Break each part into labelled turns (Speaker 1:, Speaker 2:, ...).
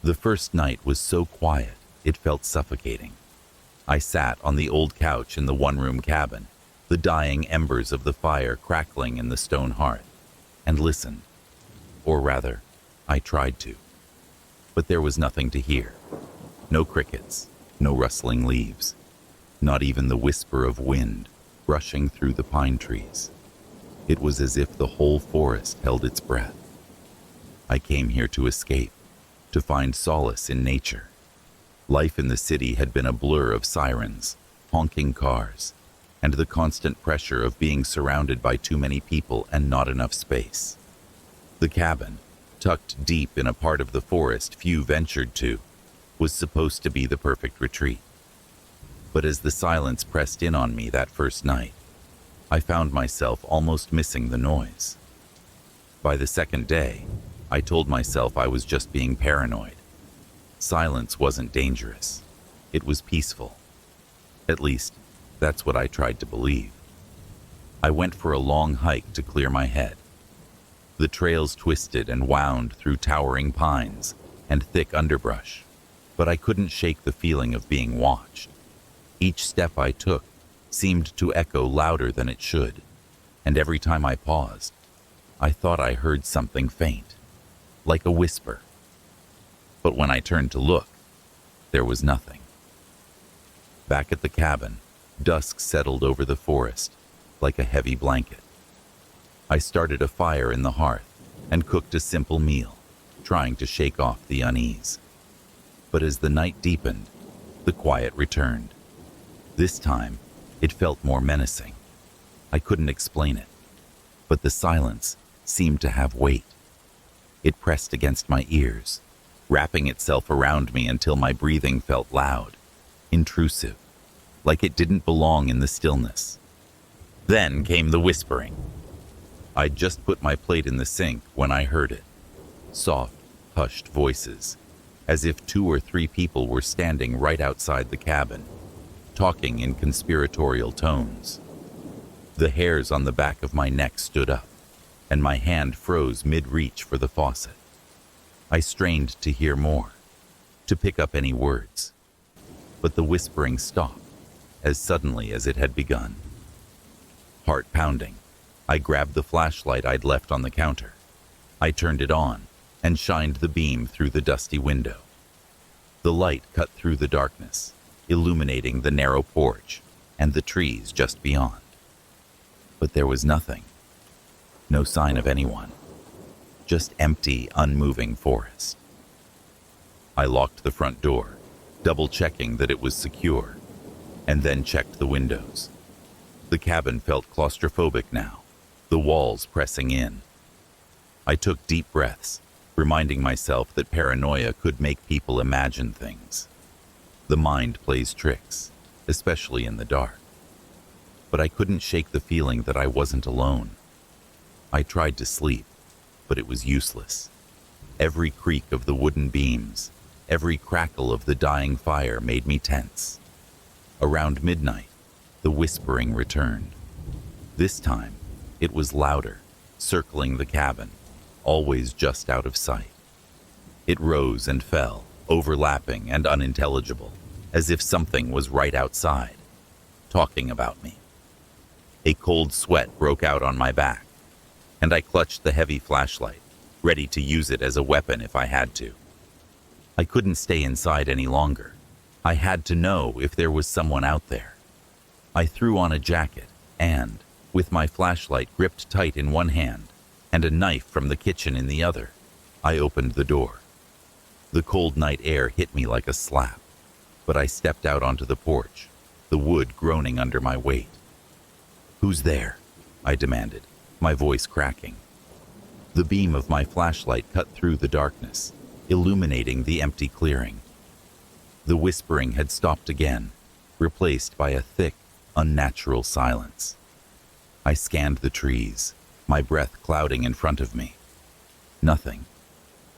Speaker 1: The first night was so quiet, it felt suffocating. I sat on the old couch in the one-room cabin, the dying embers of the fire crackling in the stone hearth, and listened. Or rather, I tried to. But there was nothing to hear. No crickets, no rustling leaves, not even the whisper of wind rushing through the pine trees. It was as if the whole forest held its breath. I came here to escape, to find solace in nature. Life in the city had been a blur of sirens, honking cars, and the constant pressure of being surrounded by too many people and not enough space. The cabin, tucked deep in a part of the forest few ventured to, was supposed to be the perfect retreat. But as the silence pressed in on me that first night, I found myself almost missing the noise. By the second day, I told myself I was just being paranoid. Silence wasn't dangerous. It was peaceful. At least, that's what I tried to believe. I went for a long hike to clear my head. The trails twisted and wound through towering pines and thick underbrush, but I couldn't shake the feeling of being watched. Each step I took seemed to echo louder than it should, and every time I paused, I thought I heard something faint, like a whisper. But when I turned to look, there was nothing. Back at the cabin, dusk settled over the forest, like a heavy blanket. I started a fire in the hearth and cooked a simple meal, trying to shake off the unease. But as the night deepened, the quiet returned. This time, it felt more menacing. I couldn't explain it, but the silence seemed to have weight. It pressed against my ears, wrapping itself around me until my breathing felt loud, intrusive, like it didn't belong in the stillness. Then came the whispering. I'd just put my plate in the sink when I heard it. Soft, hushed voices, as if 2 or 3 people were standing right outside the cabin, talking in conspiratorial tones. The hairs on the back of my neck stood up, and my hand froze mid-reach for the faucet. I strained to hear more, to pick up any words. But the whispering stopped, as suddenly as it had begun. Heart pounding, I grabbed the flashlight I'd left on the counter. I turned it on and shined the beam through the dusty window. The light cut through the darkness, illuminating the narrow porch and the trees just beyond. But there was nothing. No sign of anyone. Just empty, unmoving forest. I locked the front door, double-checking that it was secure, and then checked the windows. The cabin felt claustrophobic now, the walls pressing in. I took deep breaths, reminding myself that paranoia could make people imagine things. The mind plays tricks, especially in the dark. But I couldn't shake the feeling that I wasn't alone. I tried to sleep, but it was useless. Every creak of the wooden beams, every crackle of the dying fire made me tense. Around midnight, the whispering returned. This time, it was louder, circling the cabin, always just out of sight. It rose and fell, overlapping and unintelligible, as if something was right outside, talking about me. A cold sweat broke out on my back, and I clutched the heavy flashlight, ready to use it as a weapon if I had to. I couldn't stay inside any longer. I had to know if there was someone out there. I threw on a jacket and, with my flashlight gripped tight in one hand and a knife from the kitchen in the other, I opened the door. The cold night air hit me like a slap, but I stepped out onto the porch, the wood groaning under my weight. "Who's there?" I demanded, my voice cracking. The beam of my flashlight cut through the darkness, illuminating the empty clearing. The whispering had stopped again, replaced by a thick, unnatural silence. I scanned the trees, my breath clouding in front of me. Nothing,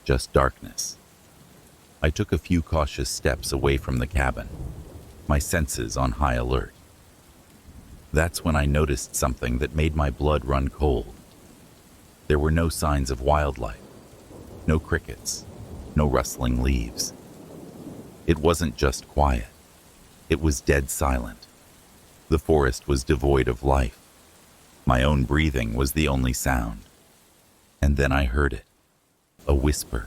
Speaker 1: just darkness. I took a few cautious steps away from the cabin, my senses on high alert. That's when I noticed something that made my blood run cold. There were no signs of wildlife, no crickets, no rustling leaves. It wasn't just quiet. It was dead silent. The forest was devoid of life. My own breathing was the only sound. And then I heard it. A whisper,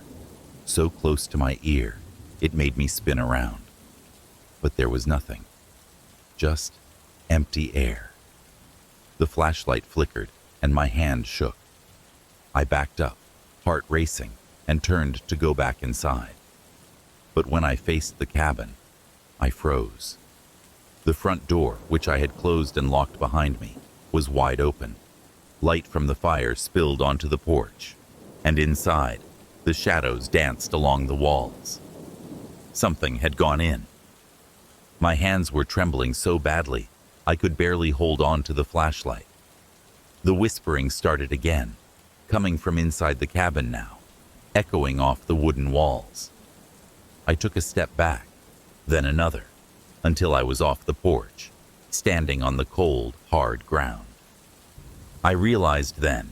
Speaker 1: so close to my ear, it made me spin around. But there was nothing. Just empty air. The flashlight flickered, and my hand shook. I backed up, heart racing, and turned to go back inside. But when I faced the cabin, I froze. The front door, which I had closed and locked behind me, was wide open. Light from the fire spilled onto the porch, and inside, the shadows danced along the walls. Something had gone in. My hands were trembling so badly, I could barely hold on to the flashlight. The whispering started again, coming from inside the cabin now, echoing off the wooden walls. I took a step back, then another, until I was off the porch, standing on the cold, hard ground. I realized then,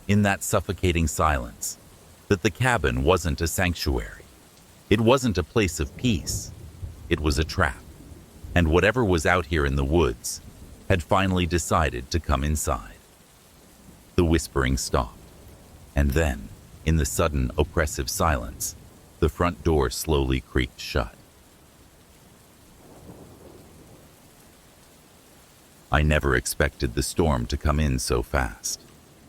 Speaker 1: in that suffocating silence, that the cabin wasn't a sanctuary. It wasn't a place of peace. It was a trap. And whatever was out here in the woods had finally decided to come inside. The whispering stopped. And then, in the sudden, oppressive silence, the front door slowly creaked shut. I never expected the storm to come in so fast.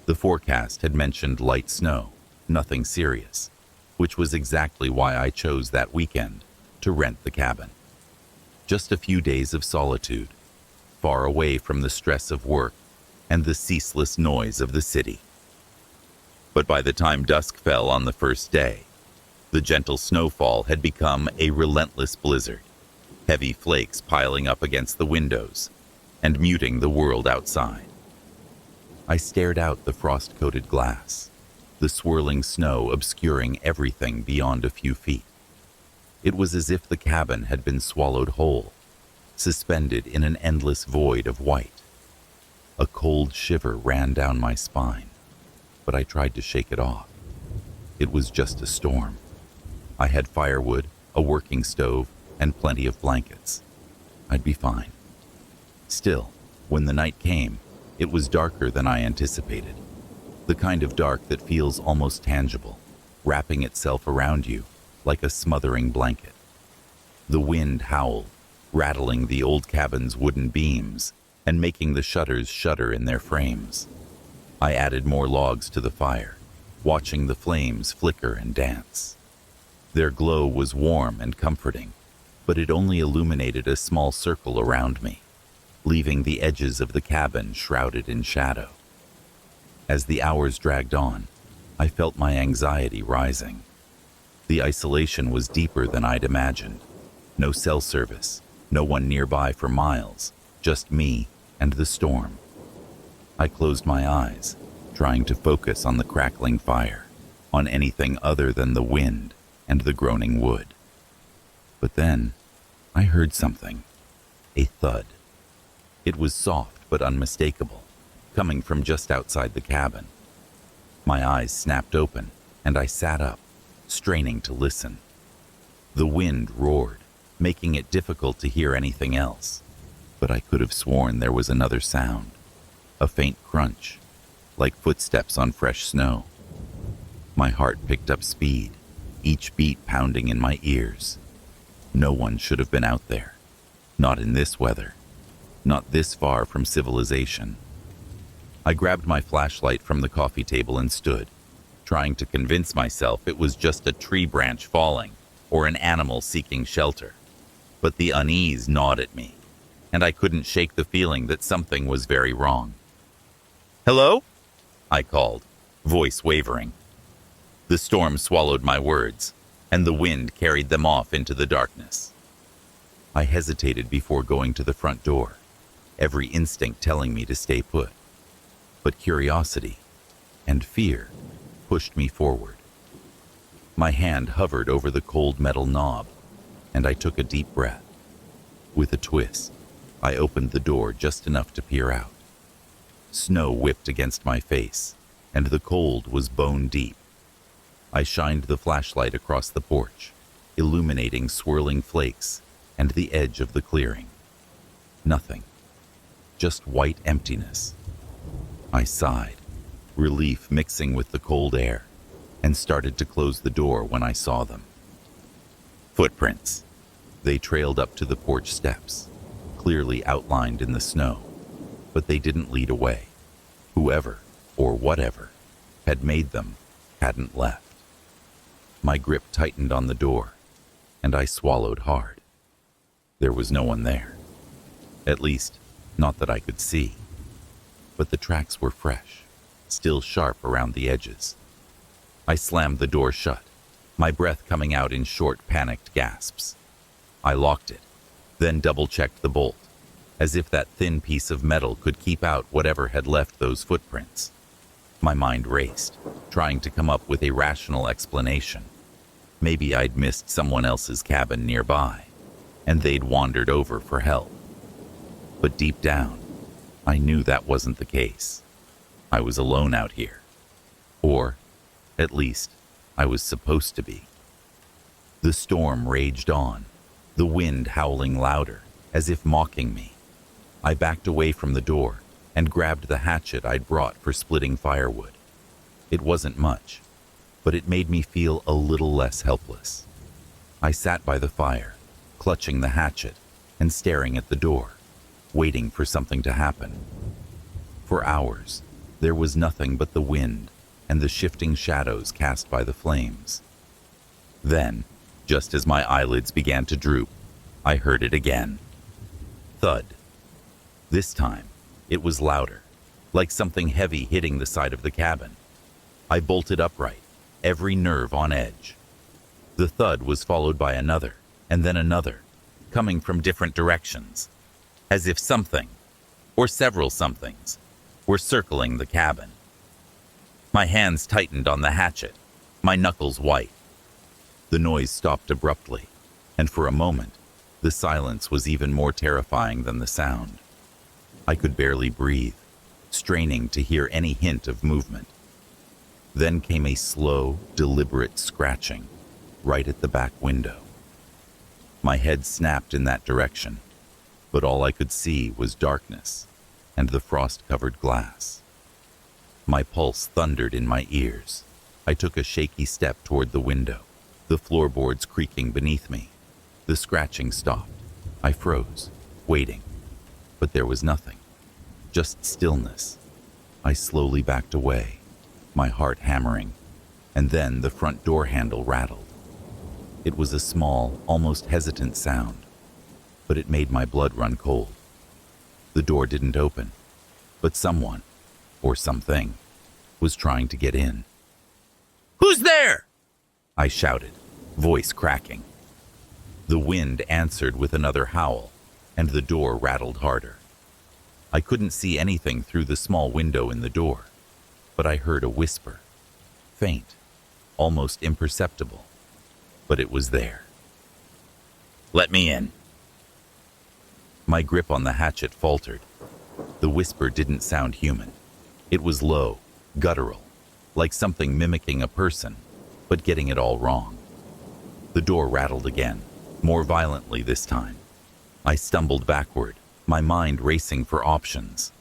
Speaker 1: The forecast had mentioned light snow, nothing serious, which was exactly why I chose that weekend to rent the cabin. Just a few days of solitude, far away from the stress of work and the ceaseless noise of the city. But by the time dusk fell on the first day, the gentle snowfall had become a relentless blizzard, heavy flakes piling up against the windows and muting the world outside. I stared out the frost-coated glass, the swirling snow obscuring everything beyond a few feet. It was as if the cabin had been swallowed whole, suspended in an endless void of white. A cold shiver ran down my spine, but I tried to shake it off. It was just a storm. I had firewood, a working stove, and plenty of blankets. I'd be fine. Still, when the night came, it was darker than I anticipated. The kind of dark that feels almost tangible, wrapping itself around you like a smothering blanket. The wind howled, rattling the old cabin's wooden beams and making the shutters shudder in their frames. I added more logs to the fire, watching the flames flicker and dance. Their glow was warm and comforting, but it only illuminated a small circle around me, leaving the edges of the cabin shrouded in shadow. As the hours dragged on, I felt my anxiety rising. The isolation was deeper than I'd imagined. No cell service, no one nearby for miles, just me and the storm. I closed my eyes, trying to focus on the crackling fire, on anything other than the wind and the groaning wood. But then, I heard something, a thud. It was soft but unmistakable, coming from just outside the cabin. My eyes snapped open, and I sat up, straining to listen. The wind roared, making it difficult to hear anything else, but I could have sworn there was another sound, a faint crunch, like footsteps on fresh snow. My heart picked up speed, each beat pounding in my ears. No one should have been out there, not in this weather. Not this far from civilization. I grabbed my flashlight from the coffee table and stood, trying to convince myself it was just a tree branch falling or an animal seeking shelter. But the unease gnawed at me, and I couldn't shake the feeling that something was very wrong. "Hello?" I called, voice wavering. The storm swallowed my words, and the wind carried them off into the darkness. I hesitated before going to the front door, every instinct telling me to stay put. But curiosity and fear pushed me forward. My hand hovered over the cold metal knob, and I took a deep breath. With a twist, I opened the door just enough to peer out. Snow whipped against my face, and the cold was bone deep. I shined the flashlight across the porch, illuminating swirling flakes and the edge of the clearing. Nothing. Just white emptiness. I sighed, relief mixing with the cold air, and started to close the door when I saw them. Footprints. They trailed up to the porch steps, clearly outlined in the snow, but they didn't lead away. Whoever, or whatever, had made them hadn't left. My grip tightened on the door, and I swallowed hard. There was no one there. At least, not that I could see. But the tracks were fresh, still sharp around the edges. I slammed the door shut, my breath coming out in short, panicked gasps. I locked it, then double-checked the bolt, as if that thin piece of metal could keep out whatever had left those footprints. My mind raced, trying to come up with a rational explanation. Maybe I'd missed someone else's cabin nearby, and they'd wandered over for help. But deep down, I knew that wasn't the case. I was alone out here. Or, at least, I was supposed to be. The storm raged on, the wind howling louder, as if mocking me. I backed away from the door and grabbed the hatchet I'd brought for splitting firewood. It wasn't much, but it made me feel a little less helpless. I sat by the fire, clutching the hatchet and staring at the door, waiting for something to happen. For hours, there was nothing but the wind and the shifting shadows cast by the flames. Then, just as my eyelids began to droop, I heard it again. Thud. This time, it was louder, like something heavy hitting the side of the cabin. I bolted upright, every nerve on edge. The thud was followed by another, and then another, coming from different directions, as if something, or several somethings, were circling the cabin. My hands tightened on the hatchet, my knuckles white. The noise stopped abruptly, and for a moment, the silence was even more terrifying than the sound. I could barely breathe, straining to hear any hint of movement. Then came a slow, deliberate scratching, right at the back window. My head snapped in that direction, but all I could see was darkness and the frost-covered glass. My pulse thundered in my ears. I took a shaky step toward the window, the floorboards creaking beneath me. The scratching stopped. I froze, waiting, but there was nothing, just stillness. I slowly backed away, my heart hammering, and then the front door handle rattled. It was a small, almost hesitant sound, but it made my blood run cold. The door didn't open, but someone, or something, was trying to get in. "Who's there?" I shouted, voice cracking. The wind answered with another howl, and the door rattled harder. I couldn't see anything through the small window in the door, but I heard a whisper, faint, almost imperceptible, but it was there. "Let me in." My grip on the hatchet faltered. The whisper didn't sound human. It was low, guttural, like something mimicking a person, but getting it all wrong. The door rattled again, more violently this time. I stumbled backward, my mind racing for options.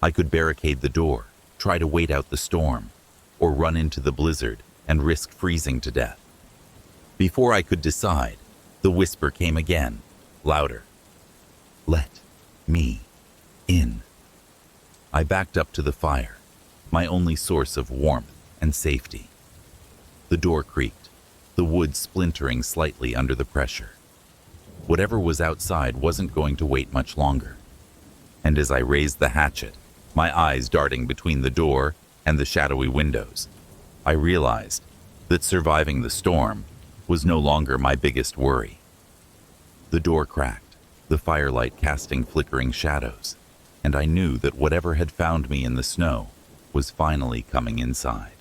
Speaker 1: I could barricade the door, try to wait out the storm, or run into the blizzard and risk freezing to death. Before I could decide, the whisper came again, louder. "Let me in." I backed up to the fire, my only source of warmth and safety. The door creaked, the wood splintering slightly under the pressure. Whatever was outside wasn't going to wait much longer. And as I raised the hatchet, my eyes darting between the door and the shadowy windows, I realized that surviving the storm was no longer my biggest worry. The door cracked, the firelight casting flickering shadows, and I knew that whatever had found me in the snow was finally coming inside.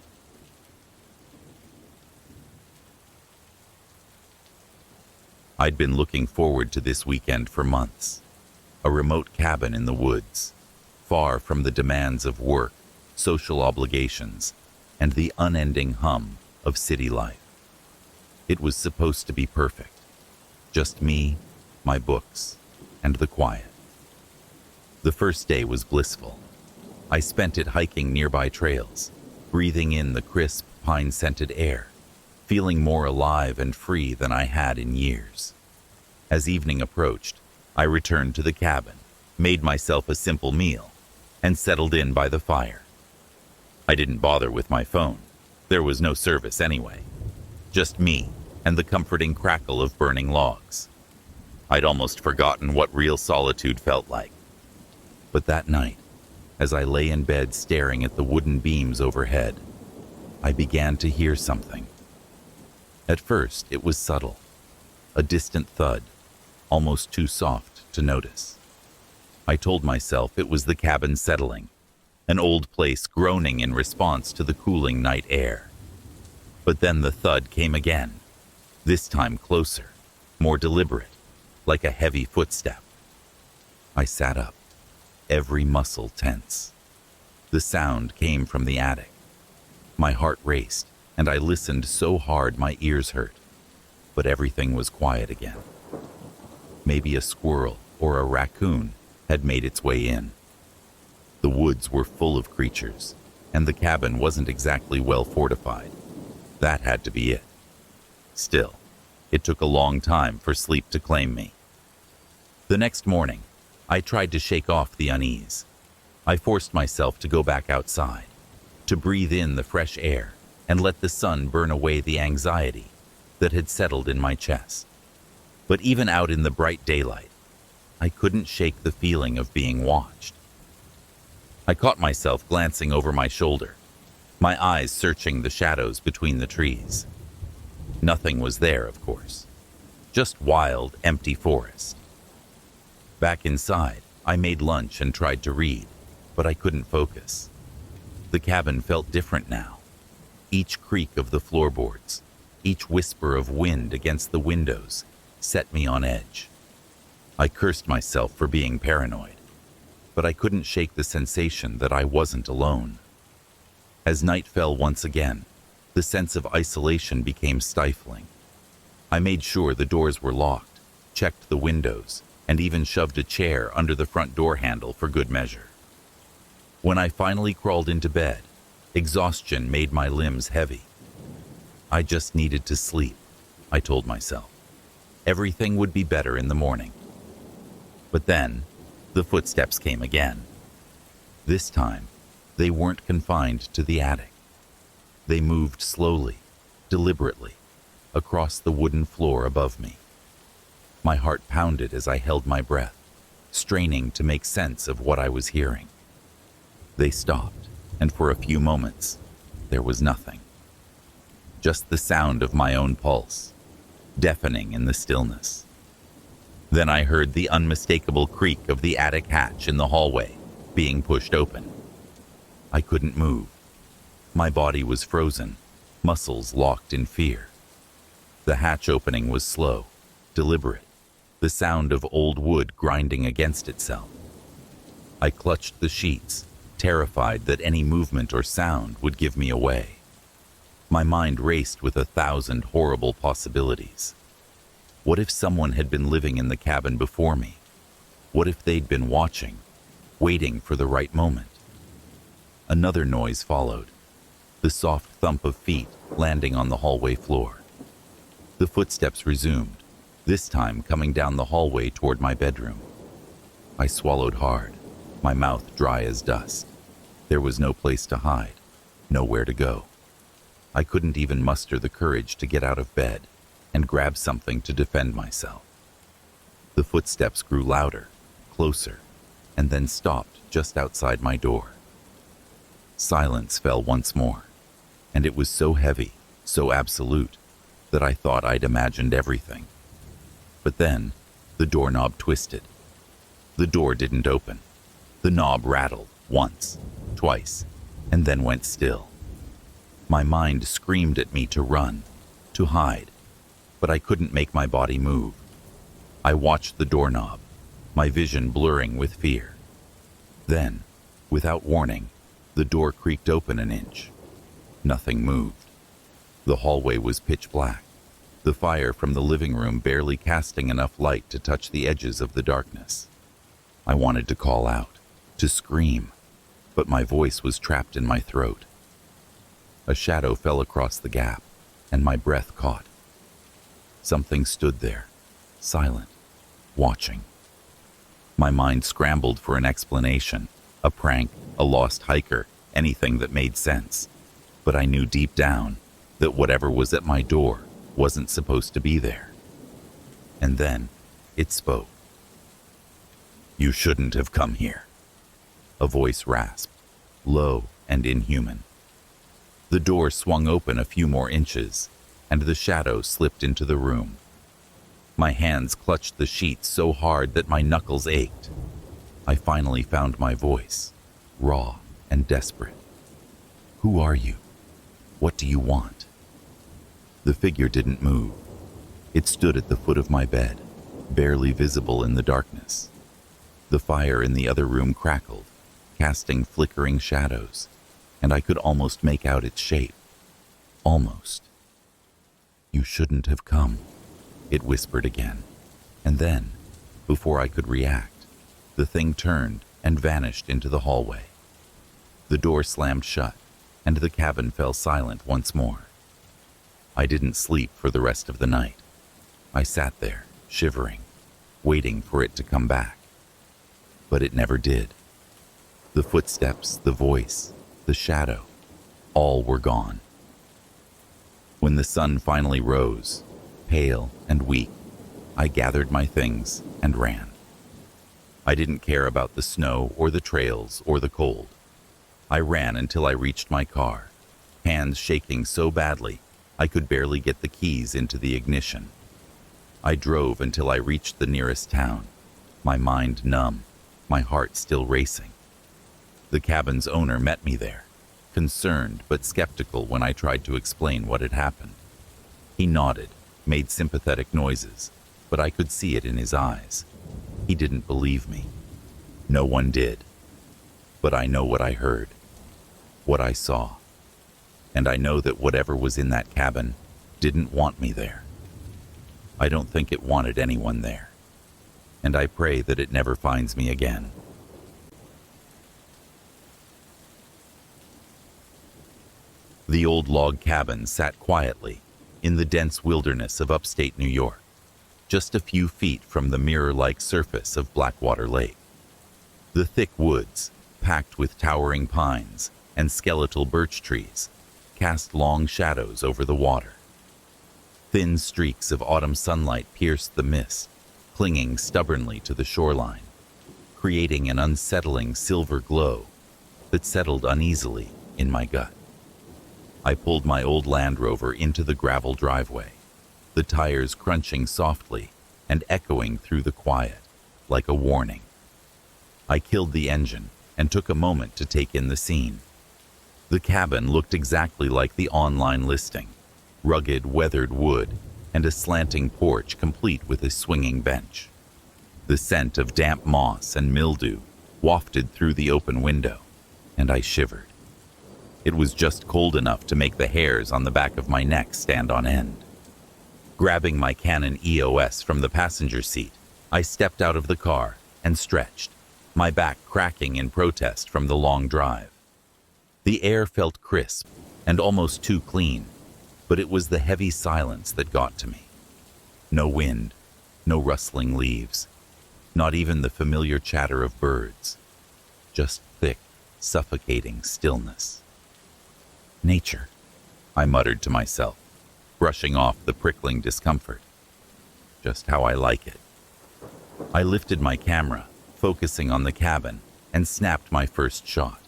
Speaker 1: I'd been looking forward to this weekend for months. A remote cabin in the woods, far from the demands of work, social obligations, and the unending hum of city life. It was supposed to be perfect. Just me, my books, and the quiet. The first day was blissful. I spent it hiking nearby trails, breathing in the crisp, pine-scented air, feeling more alive and free than I had in years. As evening approached, I returned to the cabin, made myself a simple meal, and settled in by the fire. I didn't bother with my phone. There was no service anyway. Just me and the comforting crackle of burning logs. I'd almost forgotten what real solitude felt like. But that night, as I lay in bed staring at the wooden beams overhead, I began to hear something. At first, it was subtle, a distant thud, almost too soft to notice. I told myself it was the cabin settling, an old place groaning in response to the cooling night air. But then the thud came again, this time closer, more deliberate, like a heavy footstep. I sat up, every muscle tense. The sound came from the attic. My heart raced, and I listened so hard my ears hurt. But everything was quiet again. Maybe a squirrel or a raccoon had made its way in. The woods were full of creatures, and the cabin wasn't exactly well fortified. That had to be it. Still, it took a long time for sleep to claim me. The next morning, I tried to shake off the unease. I forced myself to go back outside, to breathe in the fresh air and let the sun burn away the anxiety that had settled in my chest. But even out in the bright daylight, I couldn't shake the feeling of being watched. I caught myself glancing over my shoulder, my eyes searching the shadows between the trees. Nothing was there, of course. Just wild, empty forest. Back inside, I made lunch and tried to read, but I couldn't focus. The cabin felt different now. Each creak of the floorboards, each whisper of wind against the windows, set me on edge. I cursed myself for being paranoid, but I couldn't shake the sensation that I wasn't alone. As night fell once again, the sense of isolation became stifling. I made sure the doors were locked, checked the windows, and even shoved a chair under the front door handle for good measure. When I finally crawled into bed, exhaustion made my limbs heavy. I just needed to sleep, I told myself. Everything would be better in the morning. But then, the footsteps came again. This time, they weren't confined to the attic. They moved slowly, deliberately, across the wooden floor above me. My heart pounded as I held my breath, straining to make sense of what I was hearing. They stopped, and for a few moments, there was nothing. Just the sound of my own pulse, deafening in the stillness. Then I heard the unmistakable creak of the attic hatch in the hallway being pushed open. I couldn't move. My body was frozen, muscles locked in fear. The hatch opening was slow, deliberate, the sound of old wood grinding against itself. I clutched the sheets, terrified that any movement or sound would give me away. My mind raced with 1,000 horrible possibilities. What if someone had been living in the cabin before me? What if they'd been watching, waiting for the right moment? Another noise followed, the soft thump of feet landing on the hallway floor. The footsteps resumed, this time coming down the hallway toward my bedroom. I swallowed hard, my mouth dry as dust. There was no place to hide, nowhere to go. I couldn't even muster the courage to get out of bed and grab something to defend myself. The footsteps grew louder, closer, and then stopped just outside my door. Silence fell once more, and it was so heavy, so absolute, that I thought I'd imagined everything. But then, the doorknob twisted. The door didn't open. The knob rattled once, twice, and then went still. My mind screamed at me to run, to hide, but I couldn't make my body move. I watched the doorknob, my vision blurring with fear. Then, without warning, the door creaked open an inch. Nothing moved. The hallway was pitch black, the fire from the living room barely casting enough light to touch the edges of the darkness. I wanted to call out, to scream, but my voice was trapped in my throat. A shadow fell across the gap, and my breath caught. Something stood there, silent, watching. My mind scrambled for an explanation, a prank, a lost hiker, anything that made sense. But I knew deep down that whatever was at my door wasn't supposed to be there. And then it spoke. "You shouldn't have come here." A voice rasped, low and inhuman. The door swung open a few more inches, and the shadow slipped into the room. My hands clutched the sheets so hard that my knuckles ached. I finally found my voice, raw and desperate. "Who are you? What do you want?" The figure didn't move. It stood at the foot of my bed, barely visible in the darkness. The fire in the other room crackled, casting flickering shadows, and I could almost make out its shape. Almost. "You shouldn't have come," it whispered again. And then, before I could react, the thing turned and vanished into the hallway. The door slammed shut, and the cabin fell silent once more. I didn't sleep for the rest of the night. I sat there, shivering, waiting for it to come back. But it never did. The footsteps, the voice, the shadow, all were gone. When the sun finally rose, pale and weak, I gathered my things and ran. I didn't care about the snow or the trails or the cold. I ran until I reached my car, hands shaking so badly I could barely get the keys into the ignition. I drove until I reached the nearest town, my mind numb, my heart still racing. The cabin's owner met me there, concerned but skeptical when I tried to explain what had happened. He nodded, made sympathetic noises, but I could see it in his eyes. He didn't believe me. No one did. But I know what I heard, what I saw. And I know that whatever was in that cabin didn't want me there. I don't think it wanted anyone there. And I pray that it never finds me again. The old log cabin sat quietly in the dense wilderness of upstate New York, just a few feet from the mirror-like surface of Blackwater Lake. The thick woods, packed with towering pines and skeletal birch trees, cast long shadows over the water. Thin streaks of autumn sunlight pierced the mist, clinging stubbornly to the shoreline, creating an unsettling silver glow that settled uneasily in my gut. I pulled my old Land Rover into the gravel driveway, the tires crunching softly and echoing through the quiet like a warning. I killed the engine and took a moment to take in the scene. The cabin looked exactly like the online listing, rugged, weathered wood and a slanting porch complete with a swinging bench. The scent of damp moss and mildew wafted through the open window, and I shivered. It was just cold enough to make the hairs on the back of my neck stand on end. Grabbing my Canon EOS from the passenger seat, I stepped out of the car and stretched, my back cracking in protest from the long drive. The air felt crisp and almost too clean, but it was the heavy silence that got to me. No wind, no rustling leaves, not even the familiar chatter of birds, just thick, suffocating stillness. "Nature," I muttered to myself, brushing off the prickling discomfort. Just how I like it. I lifted my camera, focusing on the cabin, and snapped my first shot.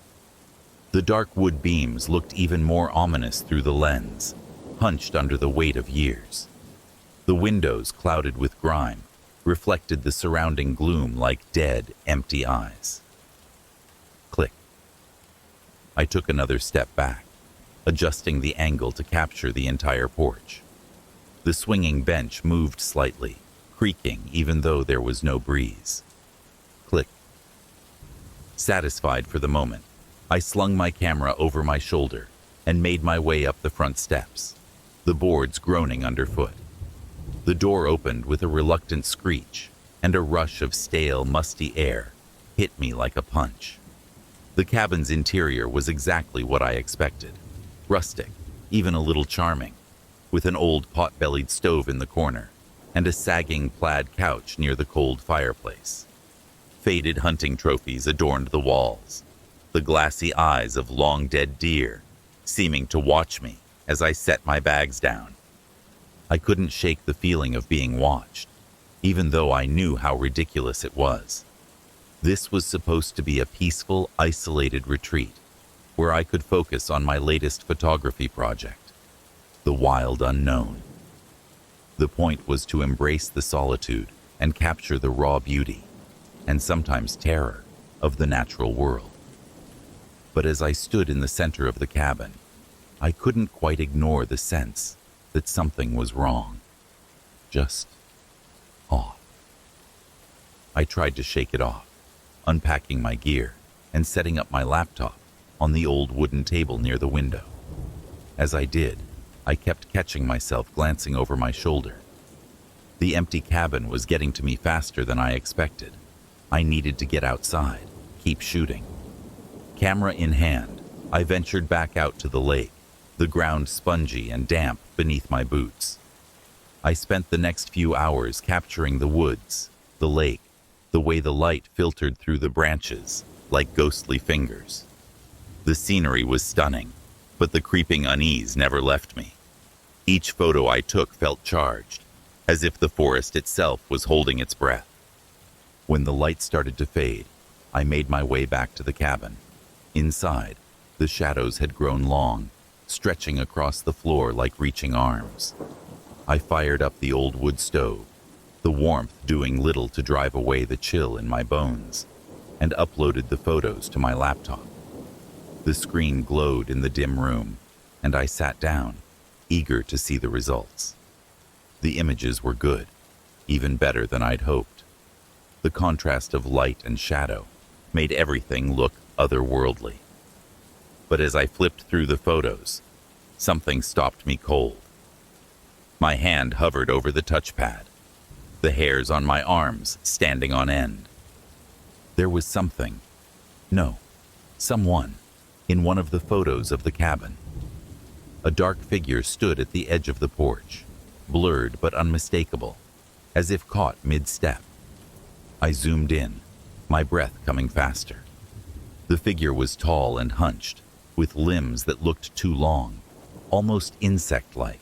Speaker 1: The dark wood beams looked even more ominous through the lens, hunched under the weight of years. The windows, clouded with grime, reflected the surrounding gloom like dead, empty eyes. Click. I took another step back, adjusting the angle to capture the entire porch. The swinging bench moved slightly, creaking even though there was no breeze. Click. Satisfied for the moment, I slung my camera over my shoulder and made my way up the front steps. the boards groaning underfoot. The door opened with a reluctant screech, and a rush of stale, musty air hit me like a punch. The cabin's interior was exactly what I expected. Rustic, even a little charming, with an old pot-bellied stove in the corner and a sagging plaid couch near the cold fireplace. Faded hunting trophies adorned the walls, the glassy eyes of long-dead deer seeming to watch me as I set my bags down. I couldn't shake the feeling of being watched, even though I knew how ridiculous it was. This was supposed to be a peaceful, isolated retreat where I could focus on my latest photography project, the wild unknown. The point was to embrace the solitude and capture the raw beauty, and sometimes terror, of the natural world. But as I stood in the center of the cabin, I couldn't quite ignore the sense that something was wrong. Just off. I tried to shake it off, unpacking my gear and setting up my laptop on the old wooden table near the window. As I did, I kept catching myself glancing over my shoulder. The empty cabin was getting to me faster than I expected. I needed to get outside, keep shooting. Camera in hand, I ventured back out to the lake, the ground spongy and damp beneath my boots. I spent the next few hours capturing the woods, the lake, the way the light filtered through the branches like ghostly fingers. The scenery was stunning, but the creeping unease never left me. Each photo I took felt charged, as if the forest itself was holding its breath. When the light started to fade, I made my way back to the cabin. Inside, the shadows had grown long, stretching across the floor like reaching arms. I fired up the old wood stove, the warmth doing little to drive away the chill in my bones, and uploaded the photos to my laptop. The screen glowed in the dim room, and I sat down, eager to see the results. The images were good, even better than I'd hoped. The contrast of light and shadow made everything look otherworldly. But as I flipped through the photos, something stopped me cold. My hand hovered over the touchpad, the hairs on my arms standing on end. There was something, no, someone, in one of the photos of the cabin. A dark figure stood at the edge of the porch, blurred but unmistakable, as if caught mid-step. I zoomed in, my breath coming faster. The figure was tall and hunched, with limbs that looked too long, almost insect-like.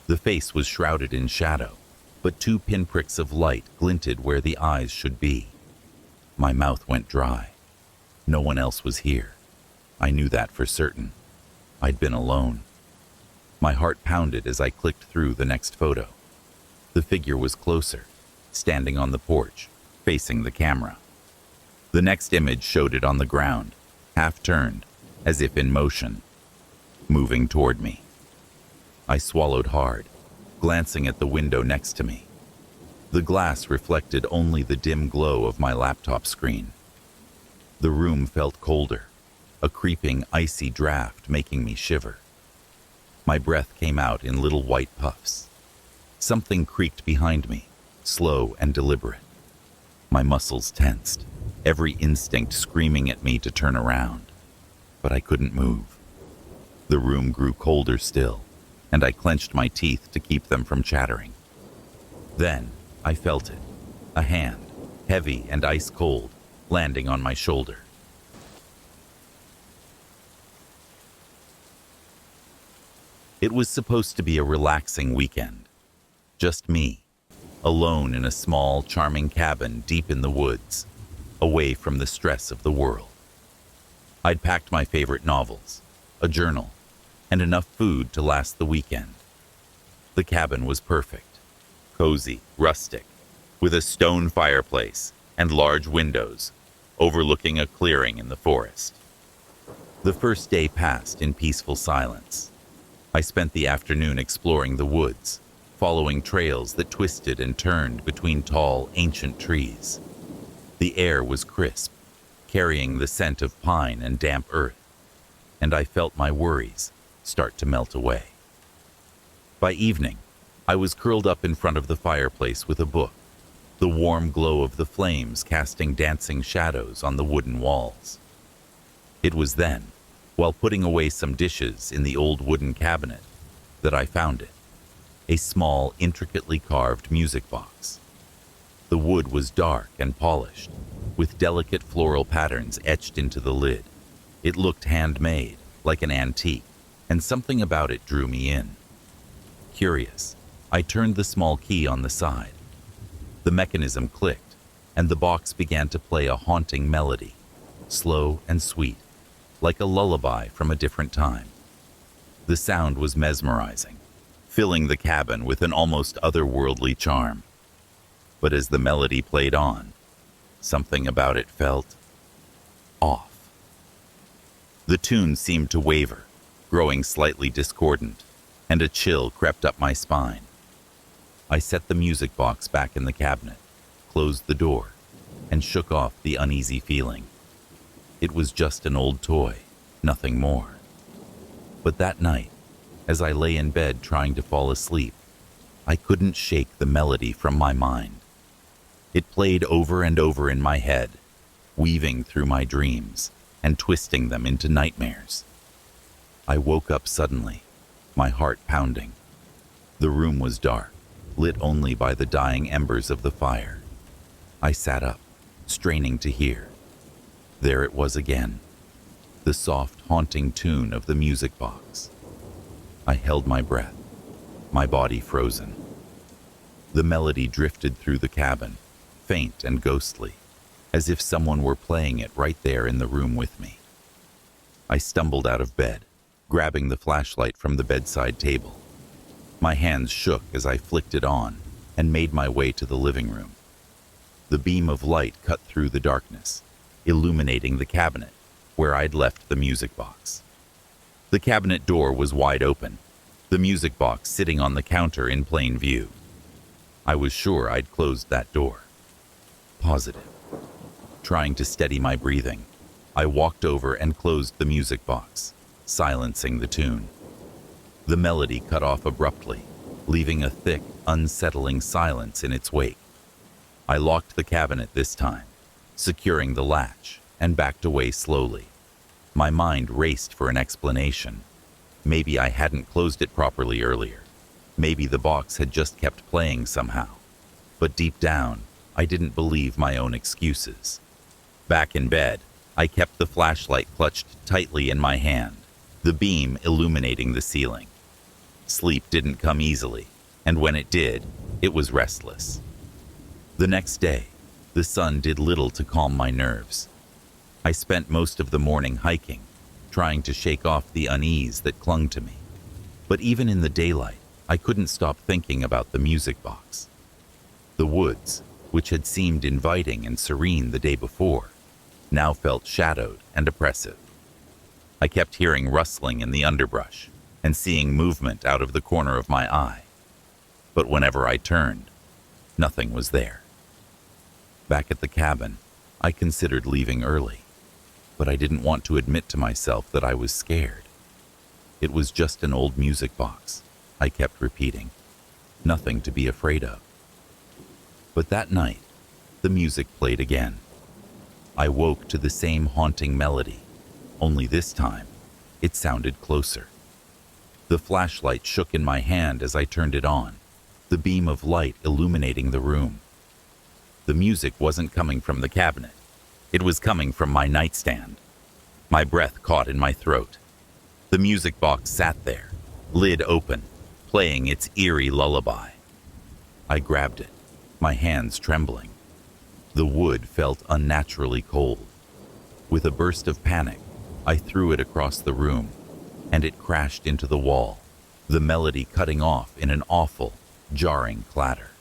Speaker 1: The face was shrouded in shadow, but 2 pinpricks of light glinted where the eyes should be. My mouth went dry. No one else was here. I knew that for certain. I'd been alone. My heart pounded as I clicked through the next photo. The figure was closer, standing on the porch, facing the camera. The next image showed it on the ground, half-turned, as if in motion, moving toward me. I swallowed hard, glancing at the window next to me. The glass reflected only the dim glow of my laptop screen. The room felt colder, a creeping, icy draft making me shiver. My breath came out in little white puffs. Something creaked behind me, slow and deliberate. My muscles tensed, every instinct screaming at me to turn around. But I couldn't move. The room grew colder still, and I clenched my teeth to keep them from chattering. Then I felt it, a hand, heavy and ice-cold, landing on my shoulder. It was supposed to be a relaxing weekend. Just me, alone in a small, charming cabin deep in the woods, away from the stress of the world. I'd packed my favorite novels, a journal, and enough food to last the weekend. The cabin was perfect, cozy, rustic, with a stone fireplace and large windows overlooking a clearing in the forest. The first day passed in peaceful silence. I spent the afternoon exploring the woods, following trails that twisted and turned between tall, ancient trees. The air was crisp, carrying the scent of pine and damp earth, and I felt my worries start to melt away. By evening, I was curled up in front of the fireplace with a book, the warm glow of the flames casting dancing shadows on the wooden walls. It was then, while putting away some dishes in the old wooden cabinet, that I found it, a small, intricately carved music box. The wood was dark and polished, with delicate floral patterns etched into the lid. It looked handmade, like an antique, and something about it drew me in. Curious, I turned the small key on the side. The mechanism clicked, and the box began to play a haunting melody, slow and sweet, like a lullaby from a different time. The sound was mesmerizing, filling the cabin with an almost otherworldly charm. But as the melody played on, something about it felt off. The tune seemed to waver, growing slightly discordant, and a chill crept up my spine. I set the music box back in the cabinet, closed the door, and shook off the uneasy feeling. It was just an old toy, nothing more. But that night, as I lay in bed trying to fall asleep, I couldn't shake the melody from my mind. It played over and over in my head, weaving through my dreams and twisting them into nightmares. I woke up suddenly, my heart pounding. The room was dark, lit only by the dying embers of the fire. I sat up, straining to hear. There it was again, the soft, haunting tune of the music box. I held my breath, my body frozen. The melody drifted through the cabin, faint and ghostly, as if someone were playing it right there in the room with me. I stumbled out of bed, grabbing the flashlight from the bedside table. My hands shook as I flicked it on and made my way to the living room. The beam of light cut through the darkness, illuminating the cabinet where I'd left the music box. The cabinet door was wide open, the music box sitting on the counter in plain view. I was sure I'd closed that door. Positive. Trying to steady my breathing, I walked over and closed the music box, silencing the tune. The melody cut off abruptly, leaving a thick, unsettling silence in its wake. I locked the cabinet this time, securing the latch, and backed away slowly. My mind raced for an explanation. Maybe I hadn't closed it properly earlier. Maybe the box had just kept playing somehow. But deep down, I didn't believe my own excuses. Back in bed, I kept the flashlight clutched tightly in my hand, the beam illuminating the ceiling. Sleep didn't come easily, and when it did, it was restless. The next day, the sun did little to calm my nerves. I spent most of the morning hiking, trying to shake off the unease that clung to me. But even in the daylight, I couldn't stop thinking about the music box. The woods, which had seemed inviting and serene the day before, now felt shadowed and oppressive. I kept hearing rustling in the underbrush and seeing movement out of the corner of my eye. But whenever I turned, nothing was there. Back at the cabin, I considered leaving early, but I didn't want to admit to myself that I was scared. It was just an old music box, I kept repeating. Nothing to be afraid of. But that night, the music played again. I woke to the same haunting melody, only this time, it sounded closer. The flashlight shook in my hand as I turned it on, the beam of light illuminating the room. The music wasn't coming from the cabinet. It was coming from my nightstand. My breath caught in my throat. The music box sat there, lid open, playing its eerie lullaby. I grabbed it, my hands trembling. The wood felt unnaturally cold. With a burst of panic, I threw it across the room, and it crashed into the wall, the melody cutting off in an awful, jarring clatter.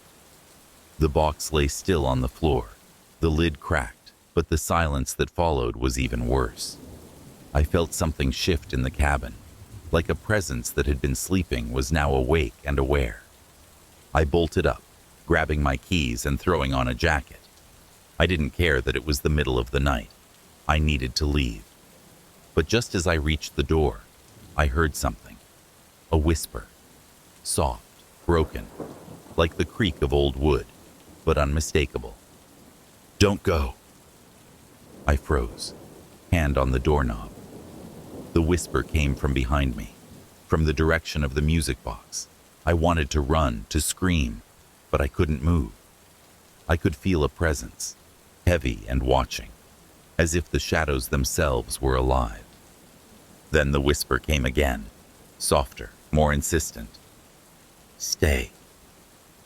Speaker 1: The box lay still on the floor, the lid cracked, but the silence that followed was even worse. I felt something shift in the cabin, like a presence that had been sleeping was now awake and aware. I bolted up, grabbing my keys and throwing on a jacket. I didn't care that it was the middle of the night. I needed to leave. But just as I reached the door, I heard something. A whisper. soft, broken, like the creak of old wood, but unmistakable. "Don't go." I froze, hand on the doorknob. The whisper came from behind me, from the direction of the music box. I wanted to run, to scream, but I couldn't move. I could feel a presence, heavy and watching, as if the shadows themselves were alive. Then the whisper came again, softer, more insistent. "Stay.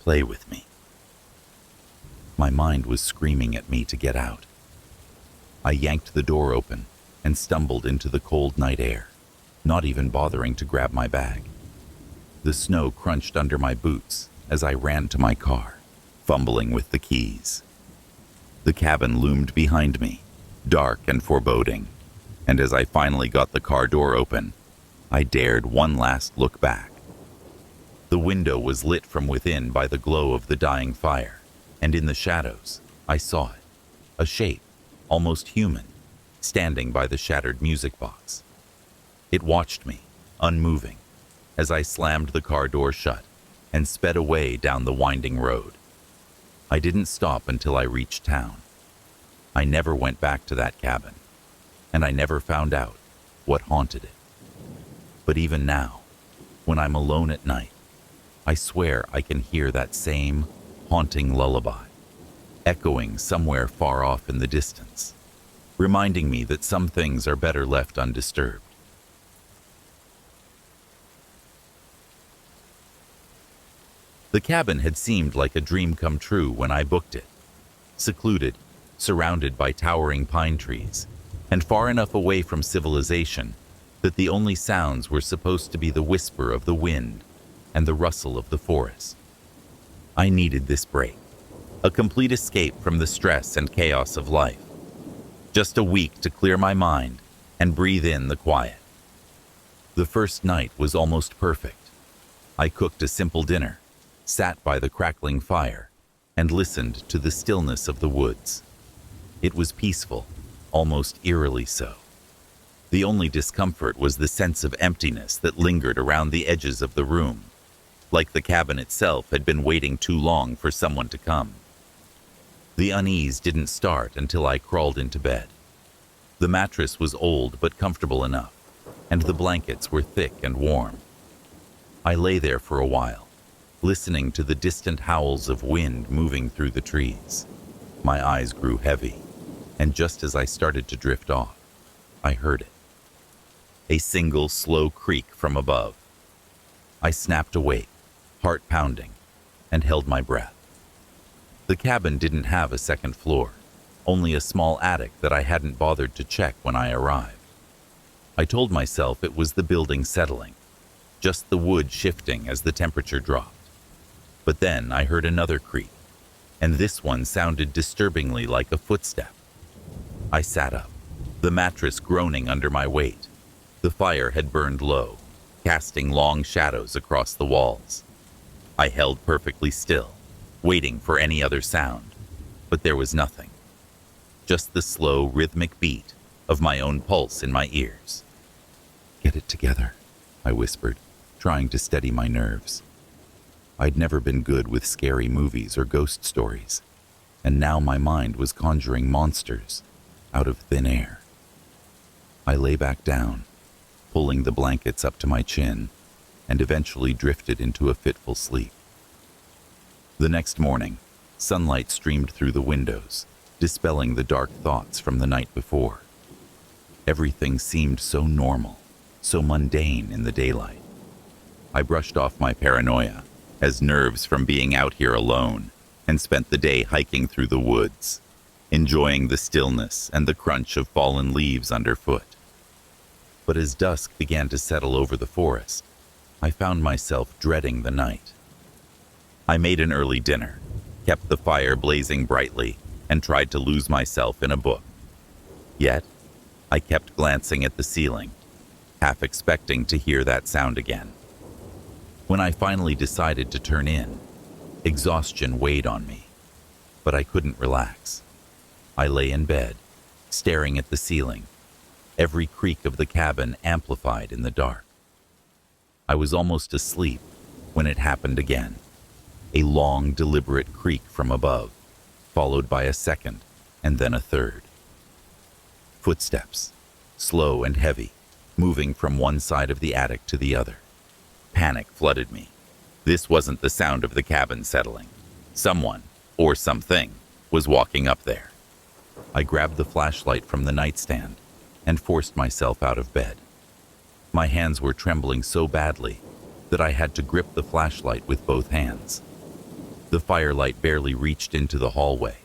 Speaker 1: Play with me." My mind was screaming at me to get out. I yanked the door open and stumbled into the cold night air, not even bothering to grab my bag. The snow crunched under my boots as I ran to my car, fumbling with the keys. The cabin loomed behind me, dark and foreboding, and as I finally got the car door open, I dared one last look back. The window was lit from within by the glow of the dying fire, and in the shadows, I saw it, a shape, almost human, standing by the shattered music box. It watched me, unmoving, as I slammed the car door shut and sped away down the winding road. I didn't stop until I reached town. I never went back to that cabin, and I never found out what haunted it. But even now, when I'm alone at night, I swear I can hear that same haunting lullaby, echoing somewhere far off in the distance, reminding me that some things are better left undisturbed. The cabin had seemed like a dream come true when I booked it, secluded, surrounded by towering pine trees, and far enough away from civilization that the only sounds were supposed to be the whisper of the wind and the rustle of the forest. I needed this break, a complete escape from the stress and chaos of life. Just a week to clear my mind and breathe in the quiet. The first night was almost perfect. I cooked a simple dinner, sat by the crackling fire, and listened to the stillness of the woods. It was peaceful, almost eerily so. The only discomfort was the sense of emptiness that lingered around the edges of the room, like the cabin itself had been waiting too long for someone to come. The unease didn't start until I crawled into bed. The mattress was old but comfortable enough, and the blankets were thick and warm. I lay there for a while, listening to the distant howls of wind moving through the trees. My eyes grew heavy, and just as I started to drift off, I heard it. A single slow creak from above. I snapped awake, heart pounding, and held my breath. The cabin didn't have a second floor, only a small attic that I hadn't bothered to check when I arrived. I told myself it was the building settling, just the wood shifting as the temperature dropped. But then I heard another creak, and this one sounded disturbingly like a footstep. I sat up, the mattress groaning under my weight. The fire had burned low, casting long shadows across the walls. I held perfectly still, waiting for any other sound, but there was nothing. Just the slow, rhythmic beat of my own pulse in my ears. "Get it together," I whispered, trying to steady my nerves. I'd never been good with scary movies or ghost stories, and now my mind was conjuring monsters out of thin air. I lay back down, pulling the blankets up to my chin, and eventually drifted into a fitful sleep. The next morning, sunlight streamed through the windows, dispelling the dark thoughts from the night before. Everything seemed so normal, so mundane in the daylight. I brushed off my paranoia, as nerves from being out here alone, and spent the day hiking through the woods, enjoying the stillness and the crunch of fallen leaves underfoot. But as dusk began to settle over the forest, I found myself dreading the night. I made an early dinner, kept the fire blazing brightly, and tried to lose myself in a book. Yet, I kept glancing at the ceiling, half expecting to hear that sound again. When I finally decided to turn in, exhaustion weighed on me, but I couldn't relax. I lay in bed, staring at the ceiling, every creak of the cabin amplified in the dark. I was almost asleep when it happened again. A long, deliberate creak from above, followed by a second, and then a third. Footsteps, slow and heavy, moving from one side of the attic to the other. Panic flooded me. This wasn't the sound of the cabin settling. Someone, or something, was walking up there. I grabbed the flashlight from the nightstand and forced myself out of bed. My hands were trembling so badly that I had to grip the flashlight with both hands. The firelight barely reached into the hallway,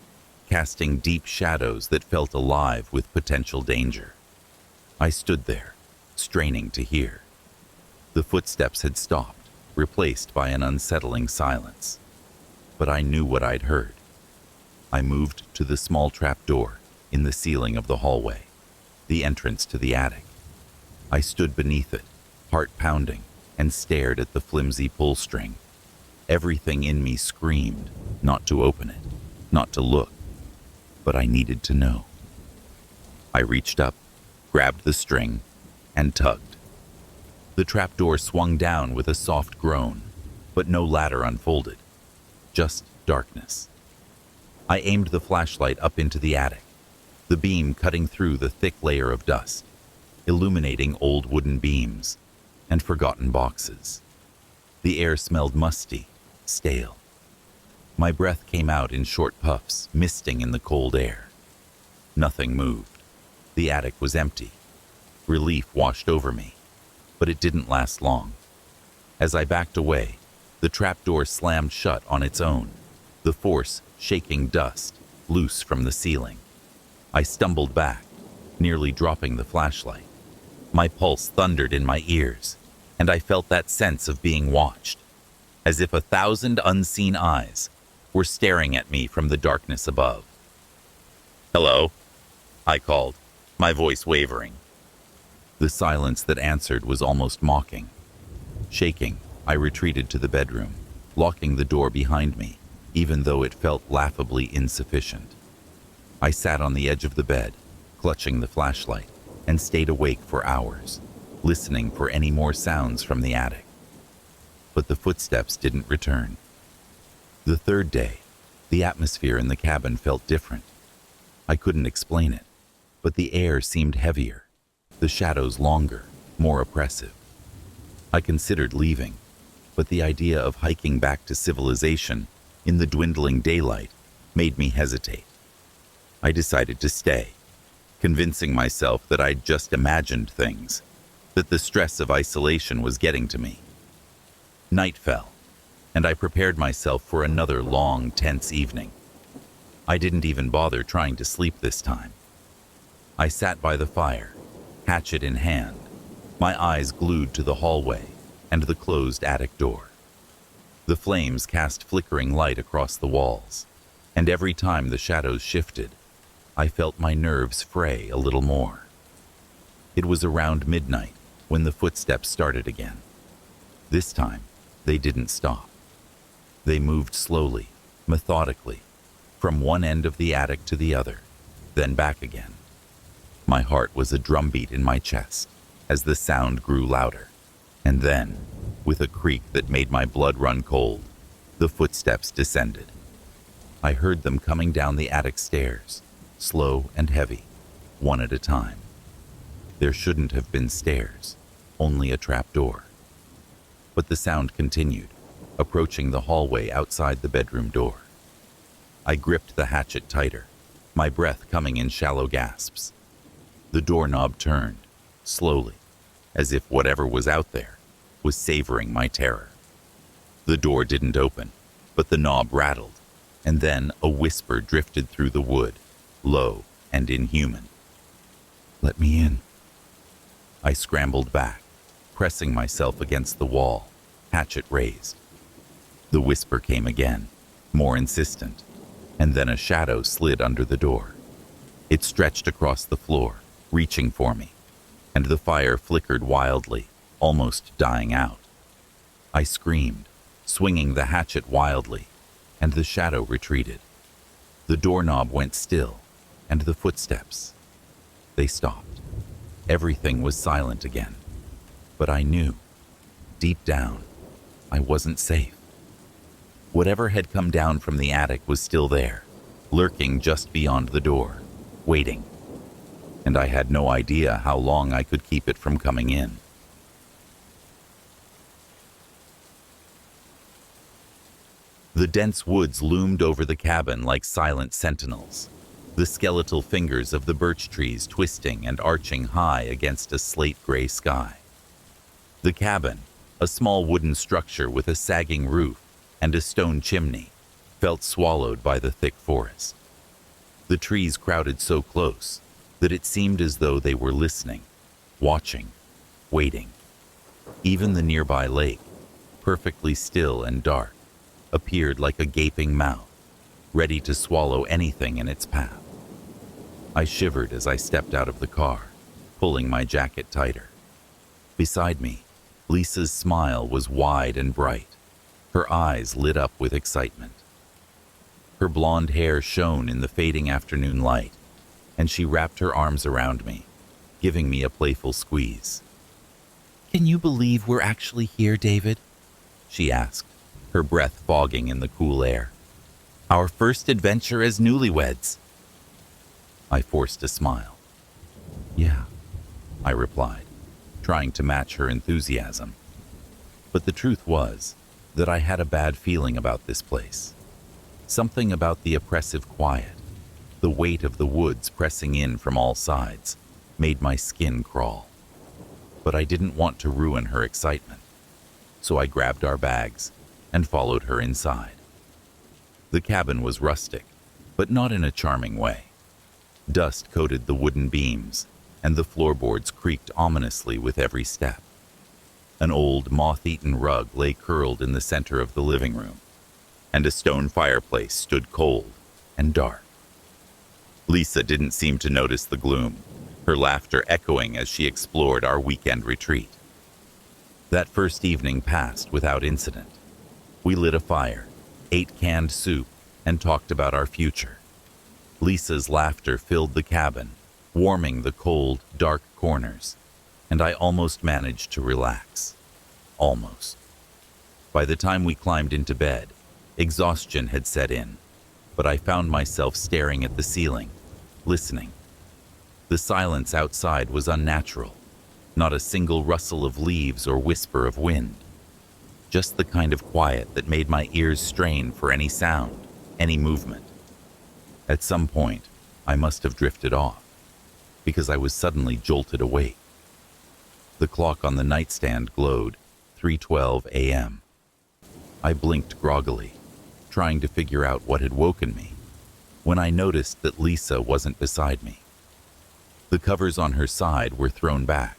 Speaker 1: casting deep shadows that felt alive with potential danger. I stood there, straining to hear. The footsteps had stopped, replaced by an unsettling silence. But I knew what I'd heard. I moved to the small trap door in the ceiling of the hallway, the entrance to the attic. I stood beneath it, heart pounding, and stared at the flimsy pull string. Everything in me screamed not to open it, not to look, but I needed to know. I reached up, grabbed the string, and tugged. The trapdoor swung down with a soft groan, but no ladder unfolded, just darkness. I aimed the flashlight up into the attic, the beam cutting through the thick layer of dust, illuminating old wooden beams and forgotten boxes. The air smelled musty, stale. My breath came out in short puffs, misting in the cold air. Nothing moved. The attic was empty. Relief washed over me, but it didn't last long. As I backed away, the trapdoor slammed shut on its own, the force shaking dust loose from the ceiling. I stumbled back, nearly dropping the flashlight. My pulse thundered in my ears, and I felt that sense of being watched, as if 1,000 unseen eyes were staring at me from the darkness above. "Hello?" I called, my voice wavering. The silence that answered was almost mocking. Shaking, I retreated to the bedroom, locking the door behind me, even though it felt laughably insufficient. I sat on the edge of the bed, clutching the flashlight, and stayed awake for hours, listening for any more sounds from the attic. But the footsteps didn't return. The third day, the atmosphere in the cabin felt different. I couldn't explain it, but the air seemed heavier, the shadows longer, more oppressive. I considered leaving, but the idea of hiking back to civilization in the dwindling daylight made me hesitate. I decided to stay, convincing myself that I'd just imagined things, that the stress of isolation was getting to me. Night fell, and I prepared myself for another long, tense evening. I didn't even bother trying to sleep this time. I sat by the fire, hatchet in hand, my eyes glued to the hallway and the closed attic door. The flames cast flickering light across the walls, and every time the shadows shifted, I felt my nerves fray a little more. It was around midnight when the footsteps started again. This time, they didn't stop. They moved slowly, methodically, from one end of the attic to the other, then back again. My heart was a drumbeat in my chest as the sound grew louder, and then, with a creak that made my blood run cold, the footsteps descended. I heard them coming down the attic stairs, slow and heavy, one at a time. There shouldn't have been stairs, only a trapdoor. But the sound continued, approaching the hallway outside the bedroom door. I gripped the hatchet tighter, my breath coming in shallow gasps. The doorknob turned, slowly, as if whatever was out there was savoring my terror. The door didn't open, but the knob rattled, and then a whisper drifted through the wood, low and inhuman. "Let me in." I scrambled back, pressing myself against the wall, hatchet raised. The whisper came again, more insistent, and then a shadow slid under the door. It stretched across the floor, reaching for me, and the fire flickered wildly, almost dying out. I screamed, swinging the hatchet wildly, and the shadow retreated. The doorknob went still, and the footsteps. They stopped. Everything was silent again. But I knew, deep down, I wasn't safe. Whatever had come down from the attic was still there, lurking just beyond the door, waiting. And I had no idea how long I could keep it from coming in. The dense woods loomed over the cabin like silent sentinels, the skeletal fingers of the birch trees twisting and arching high against a slate-gray sky. The cabin, a small wooden structure with a sagging roof and a stone chimney, felt swallowed by the thick forest. The trees crowded so close that it seemed as though they were listening, watching, waiting. Even the nearby lake, perfectly still and dark, appeared like a gaping mouth, ready to swallow anything in its path. I shivered as I stepped out of the car, pulling my jacket tighter. Beside me, Lisa's smile was wide and bright, her eyes lit up with excitement. Her blonde hair shone in the fading afternoon light, and she wrapped her arms around me, giving me a playful squeeze. "Can you believe we're actually here, David?" she asked, her breath fogging in the cool air. "Our first adventure as newlyweds." I forced a smile. "Yeah," I replied, trying to match her enthusiasm. But the truth was that I had a bad feeling about this place. Something about the oppressive quiet, the weight of the woods pressing in from all sides, made my skin crawl. But I didn't want to ruin her excitement, so I grabbed our bags and followed her inside. The cabin was rustic, but not in a charming way. Dust coated the wooden beams, and the floorboards creaked ominously with every step. An old, moth-eaten rug lay curled in the center of the living room, and a stone fireplace stood cold and dark. Lisa didn't seem to notice the gloom, her laughter echoing as she explored our weekend retreat. That first evening passed without incident. We lit a fire, ate canned soup, and talked about our future. Lisa's laughter filled the cabin, warming the cold, dark corners, and I almost managed to relax. Almost. By the time we climbed into bed, exhaustion had set in, but I found myself staring at the ceiling, listening. The silence outside was unnatural, not a single rustle of leaves or whisper of wind. Just the kind of quiet that made my ears strain for any sound, any movement. At some point, I must have drifted off, because I was suddenly jolted awake. The clock on the nightstand glowed 3:12 a.m. I blinked groggily, trying to figure out what had woken me, when I noticed that Lisa wasn't beside me. The covers on her side were thrown back,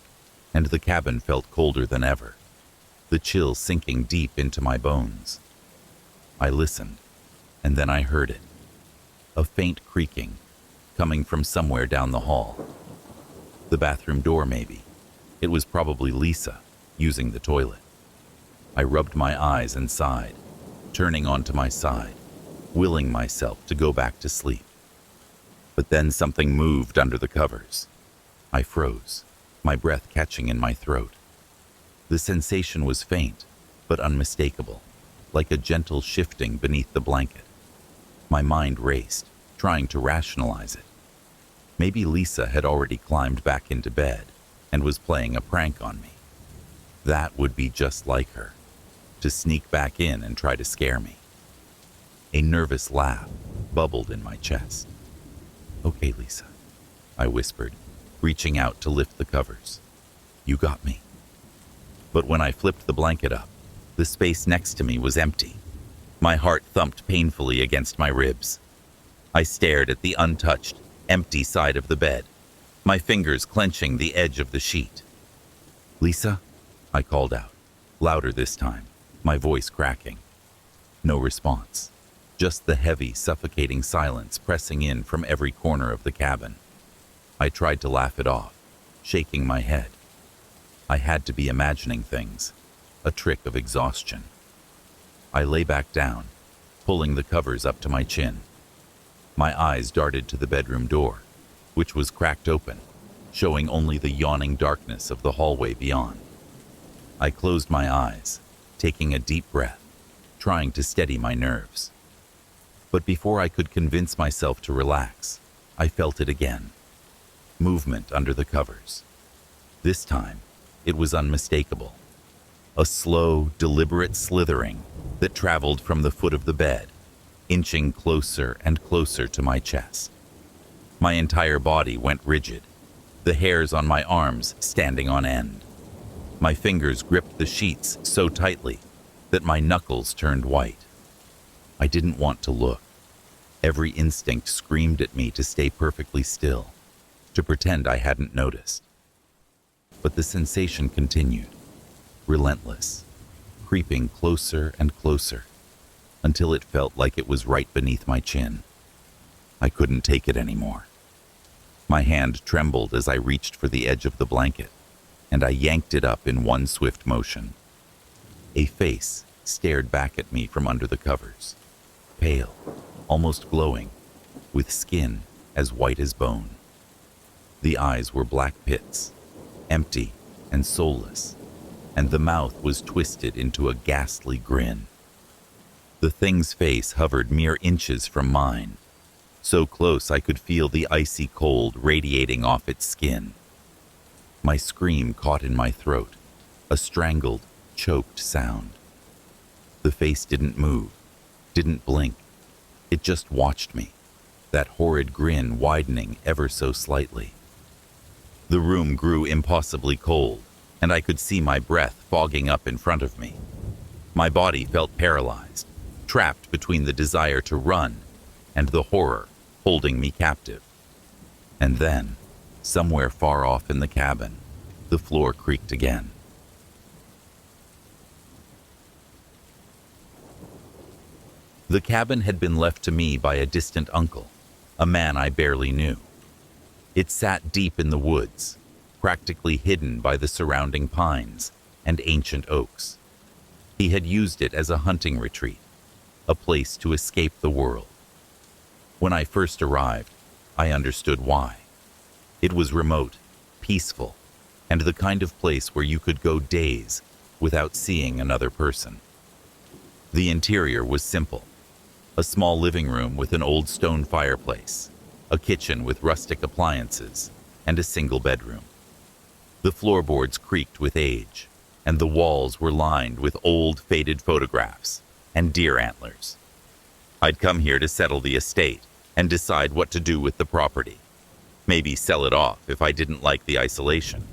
Speaker 1: and the cabin felt colder than ever, the chill sinking deep into my bones. I listened, and then I heard it. A faint creaking, coming from somewhere down the hall. The bathroom door, maybe. It was probably Lisa, using the toilet. I rubbed my eyes and sighed, turning onto my side, willing myself to go back to sleep. But then something moved under the covers. I froze, my breath catching in my throat. The sensation was faint, but unmistakable, like a gentle shifting beneath the blanket. My mind raced, trying to rationalize it. Maybe Lisa had already climbed back into bed and was playing a prank on me. That would be just like her, to sneak back in and try to scare me. A nervous laugh bubbled in my chest. "Okay, Lisa," I whispered, reaching out to lift the covers. "You got me." But when I flipped the blanket up, the space next to me was empty. My heart thumped painfully against my ribs. I stared at the untouched, empty side of the bed, my fingers clenching the edge of the sheet. "Lisa?" I called out, louder this time, my voice cracking. No response, just the heavy, suffocating silence pressing in from every corner of the cabin. I tried to laugh it off, shaking my head. I had to be imagining things, a trick of exhaustion. I lay back down, pulling the covers up to my chin. My eyes darted to the bedroom door, which was cracked open, showing only the yawning darkness of the hallway beyond. I closed my eyes, taking a deep breath, trying to steady my nerves. But before I could convince myself to relax, I felt it again. Movement under the covers. This time, it was unmistakable. A slow, deliberate slithering that traveled from the foot of the bed, inching closer and closer to my chest. My entire body went rigid, the hairs on my arms standing on end. My fingers gripped the sheets so tightly that my knuckles turned white. I didn't want to look. Every instinct screamed at me to stay perfectly still, to pretend I hadn't noticed. But the sensation continued, relentless, creeping closer and closer, until it felt like it was right beneath my chin. I couldn't take it anymore. My hand trembled as I reached for the edge of the blanket, and I yanked it up in one swift motion. A face stared back at me from under the covers, pale, almost glowing, with skin as white as bone. The eyes were black pits, empty and soulless, and the mouth was twisted into a ghastly grin. The thing's face hovered mere inches from mine, so close I could feel the icy cold radiating off its skin. My scream caught in my throat, a strangled, choked sound. The face didn't move, didn't blink. It just watched me, that horrid grin widening ever so slightly. The room grew impossibly cold, and I could see my breath fogging up in front of me. My body felt paralyzed, trapped between the desire to run and the horror holding me captive. And then, somewhere far off in the cabin, the floor creaked again. The cabin had been left to me by a distant uncle, a man I barely knew. It sat deep in the woods, practically hidden by the surrounding pines and ancient oaks. He had used it as a hunting retreat, a place to escape the world. When I first arrived, I understood why. It was remote, peaceful, and the kind of place where you could go days without seeing another person. The interior was simple. A small living room with an old stone fireplace, a kitchen with rustic appliances, and a single bedroom. The floorboards creaked with age, and the walls were lined with old, faded photographs and deer antlers. I'd come here to settle the estate and decide what to do with the property. Maybe sell it off if I didn't like the isolation.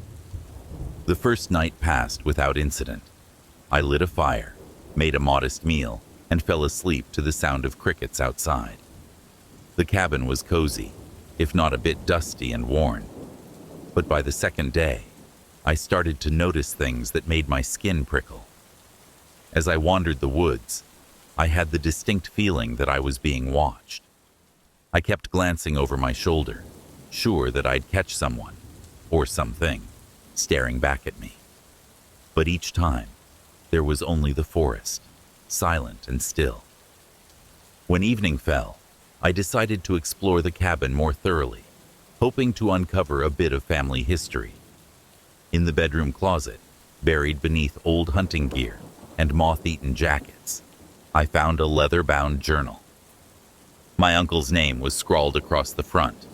Speaker 1: The first night passed without incident. I lit a fire, made a modest meal, and fell asleep to the sound of crickets outside. The cabin was cozy, if not a bit dusty and worn. But by the second day, I started to notice things that made my skin prickle. As I wandered the woods, I had the distinct feeling that I was being watched. I kept glancing over my shoulder, sure that I'd catch someone, or something, staring back at me. But each time, there was only the forest, silent and still. When evening fell, I decided to explore the cabin more thoroughly, hoping to uncover a bit of family history. In the bedroom closet, buried beneath old hunting gear and moth-eaten jackets, I found a leather-bound journal. My uncle's name was scrawled across the front,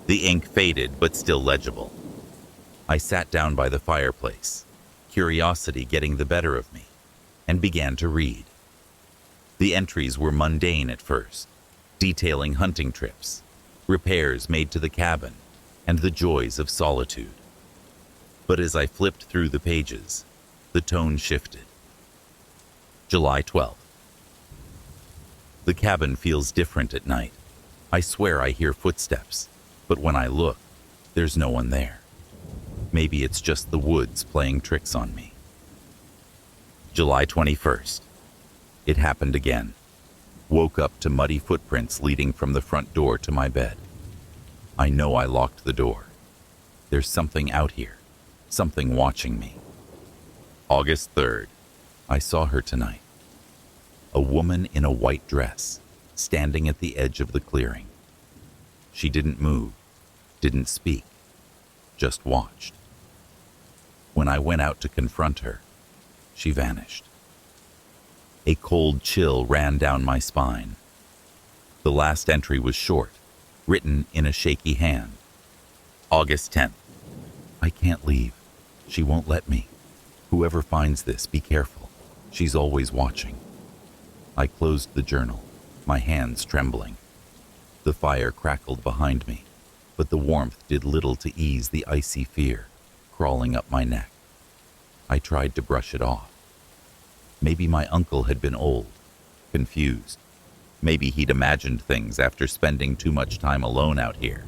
Speaker 1: the ink faded but still legible. I sat down by the fireplace, curiosity getting the better of me, and began to read. The entries were mundane at first, detailing hunting trips, repairs made to the cabin, and the joys of solitude. But as I flipped through the pages, the tone shifted. July 12th. The cabin feels different at night. I swear I hear footsteps, but when I look, there's no one there. Maybe it's just the woods playing tricks on me. July 21st. It happened again. Woke up to muddy footprints leading from the front door to my bed. I know I locked the door. There's something out here, something watching me. August 3rd. I saw her tonight. A woman in a white dress, standing at the edge of the clearing. She didn't move, didn't speak, just watched. When I went out to confront her, she vanished. A cold chill ran down my spine. The last entry was short, written in a shaky hand. August 10th. I can't leave. She won't let me. Whoever finds this, be careful. She's always watching. I closed the journal, my hands trembling. The fire crackled behind me, but the warmth did little to ease the icy fear crawling up my neck. I tried to brush it off. Maybe my uncle had been old, confused. Maybe he'd imagined things after spending too much time alone out here.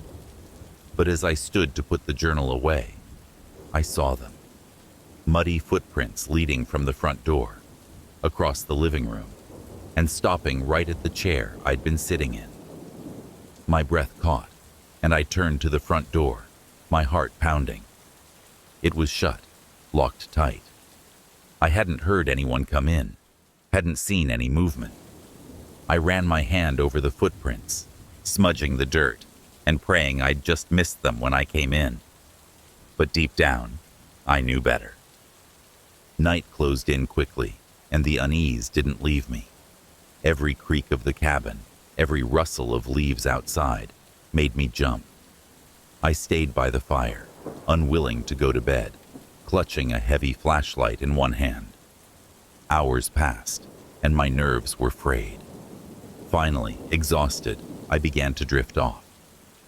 Speaker 1: But as I stood to put the journal away, I saw them. Muddy footprints leading from the front door, across the living room, and stopping right at the chair I'd been sitting in. My breath caught, and I turned to the front door, my heart pounding. It was shut, locked tight. I hadn't heard anyone come in, hadn't seen any movement. I ran my hand over the footprints, smudging the dirt, and praying I'd just missed them when I came in. But deep down, I knew better. Night closed in quickly, and the unease didn't leave me. Every creak of the cabin, every rustle of leaves outside, made me jump. I stayed by the fire, unwilling to go to bed, clutching a heavy flashlight in one hand. Hours passed, and my nerves were frayed. Finally, exhausted, I began to drift off,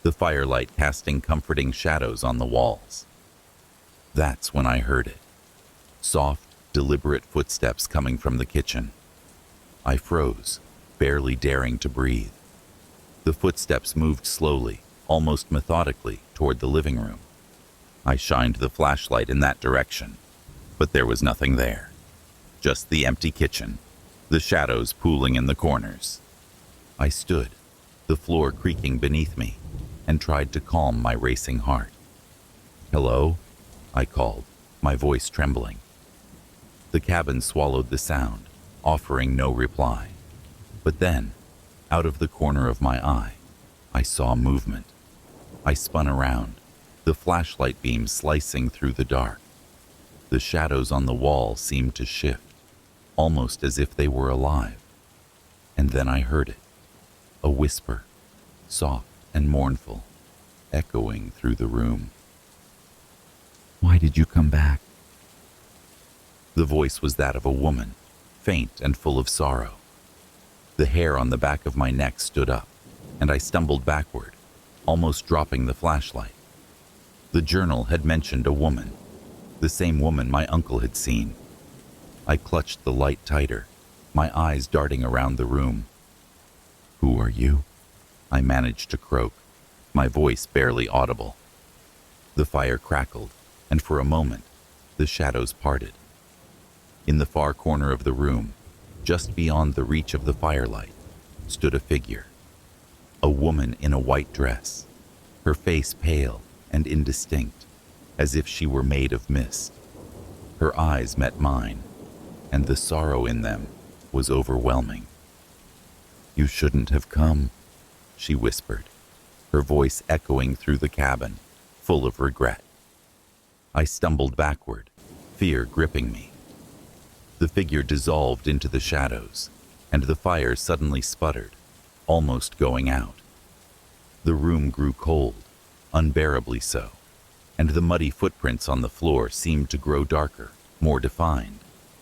Speaker 1: the firelight casting comforting shadows on the walls. That's when I heard it. Soft, deliberate footsteps coming from the kitchen. I froze, barely daring to breathe. The footsteps moved slowly, almost methodically, toward the living room. I shined the flashlight in that direction, but there was nothing there. Just the empty kitchen, the shadows pooling in the corners. I stood, the floor creaking beneath me, and tried to calm my racing heart. "Hello?" I called, my voice trembling. The cabin swallowed the sound, offering no reply. But then, out of the corner of my eye, I saw movement. I spun around, the flashlight beam slicing through the dark. The shadows on the wall seemed to shift, almost as if they were alive. And then I heard it, a whisper, soft and mournful, echoing through the room. "Why did you come back?" The voice was that of a woman, faint and full of sorrow. The hair on the back of my neck stood up, and I stumbled backward, almost dropping the flashlight. The journal had mentioned a woman, the same woman my uncle had seen. I clutched the light tighter, my eyes darting around the room. "Who are you?" I managed to croak, my voice barely audible. The fire crackled, and for a moment, the shadows parted. In the far corner of the room, just beyond the reach of the firelight, stood a figure. A woman in a white dress, her face pale and indistinct, as if she were made of mist. Her eyes met mine, and the sorrow in them was overwhelming. "You shouldn't have come," she whispered, her voice echoing through the cabin, full of regret. I stumbled backward, fear gripping me. The figure dissolved into the shadows, and the fire suddenly sputtered, almost going out. The room grew cold, unbearably so, and the muddy footprints on the floor seemed to grow darker, more defined.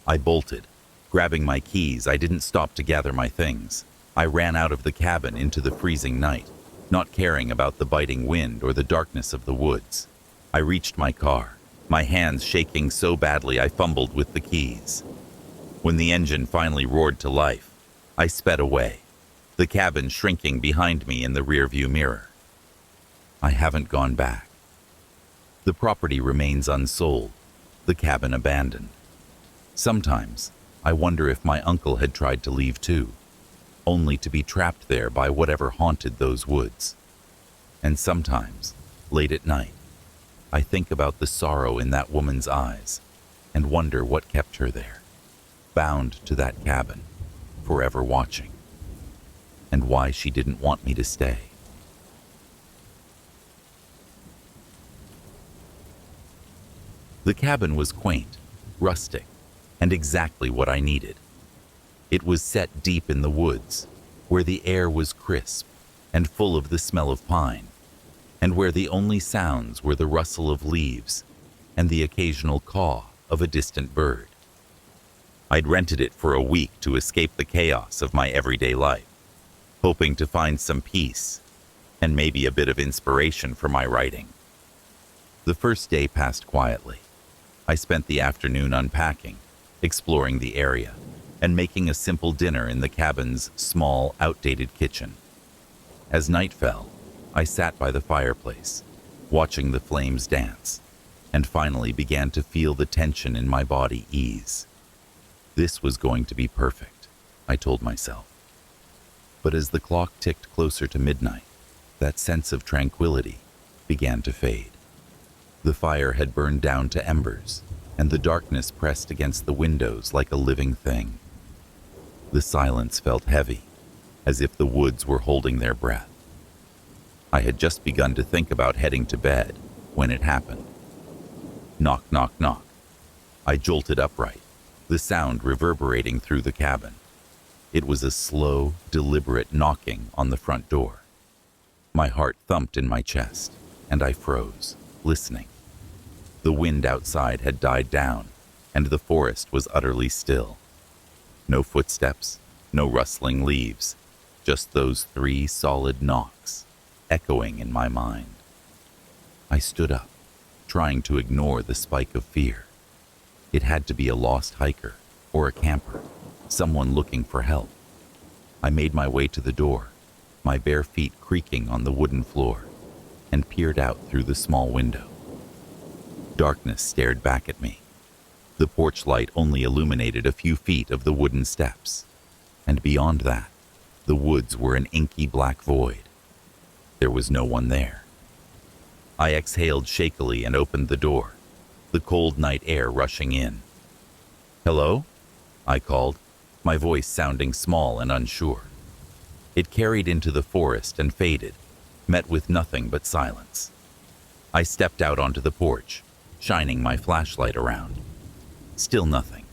Speaker 1: I bolted. Grabbing my keys, I didn't stop to gather my things. I ran out of the cabin into the freezing night, not caring about the biting wind or the darkness of the woods. I reached my car, my hands shaking so badly I fumbled with the keys. When the engine finally roared to life, I sped away, the cabin shrinking behind me in the rearview mirror. I haven't gone back. The property remains unsold, the cabin abandoned. Sometimes, I wonder if my uncle had tried to leave too, only to be trapped there by whatever haunted those woods. And sometimes, late at night, I think about the sorrow in that woman's eyes and wonder what kept her there, bound to that cabin, forever watching, and why she didn't want me to stay. The cabin was quaint, rustic, and exactly what I needed. It was set deep in the woods, where the air was crisp and full of the smell of pine, and where the only sounds were the rustle of leaves and the occasional caw of a distant bird. I'd rented it for a week to escape the chaos of my everyday life, hoping to find some peace and maybe a bit of inspiration for my writing. The first day passed quietly. I spent the afternoon unpacking, exploring the area, and making a simple dinner in the cabin's small, outdated kitchen. As night fell, I sat by the fireplace, watching the flames dance, and finally began to feel the tension in my body ease. This was going to be perfect, I told myself. But as the clock ticked closer to midnight, that sense of tranquility began to fade. The fire had burned down to embers, and the darkness pressed against the windows like a living thing. The silence felt heavy, as if the woods were holding their breath. I had just begun to think about heading to bed when it happened. Knock, knock, knock. I jolted upright, the sound reverberating through the cabin. It was a slow, deliberate knocking on the front door. My heart thumped in my chest, and I froze, listening. The wind outside had died down, and the forest was utterly still. No footsteps, no rustling leaves, just those 3 solid knocks, echoing in my mind. I stood up, trying to ignore the spike of fear. It had to be a lost hiker or a camper, someone looking for help. I made my way to the door, my bare feet creaking on the wooden floor, and peered out through the small window. Darkness stared back at me. The porch light only illuminated a few feet of the wooden steps, and beyond that, the woods were an inky black void. There was no one there. I exhaled shakily and opened the door, the cold night air rushing in. "Hello?" I called, my voice sounding small and unsure. It carried into the forest and faded, met with nothing but silence. I stepped out onto the porch, shining my flashlight around. Still nothing.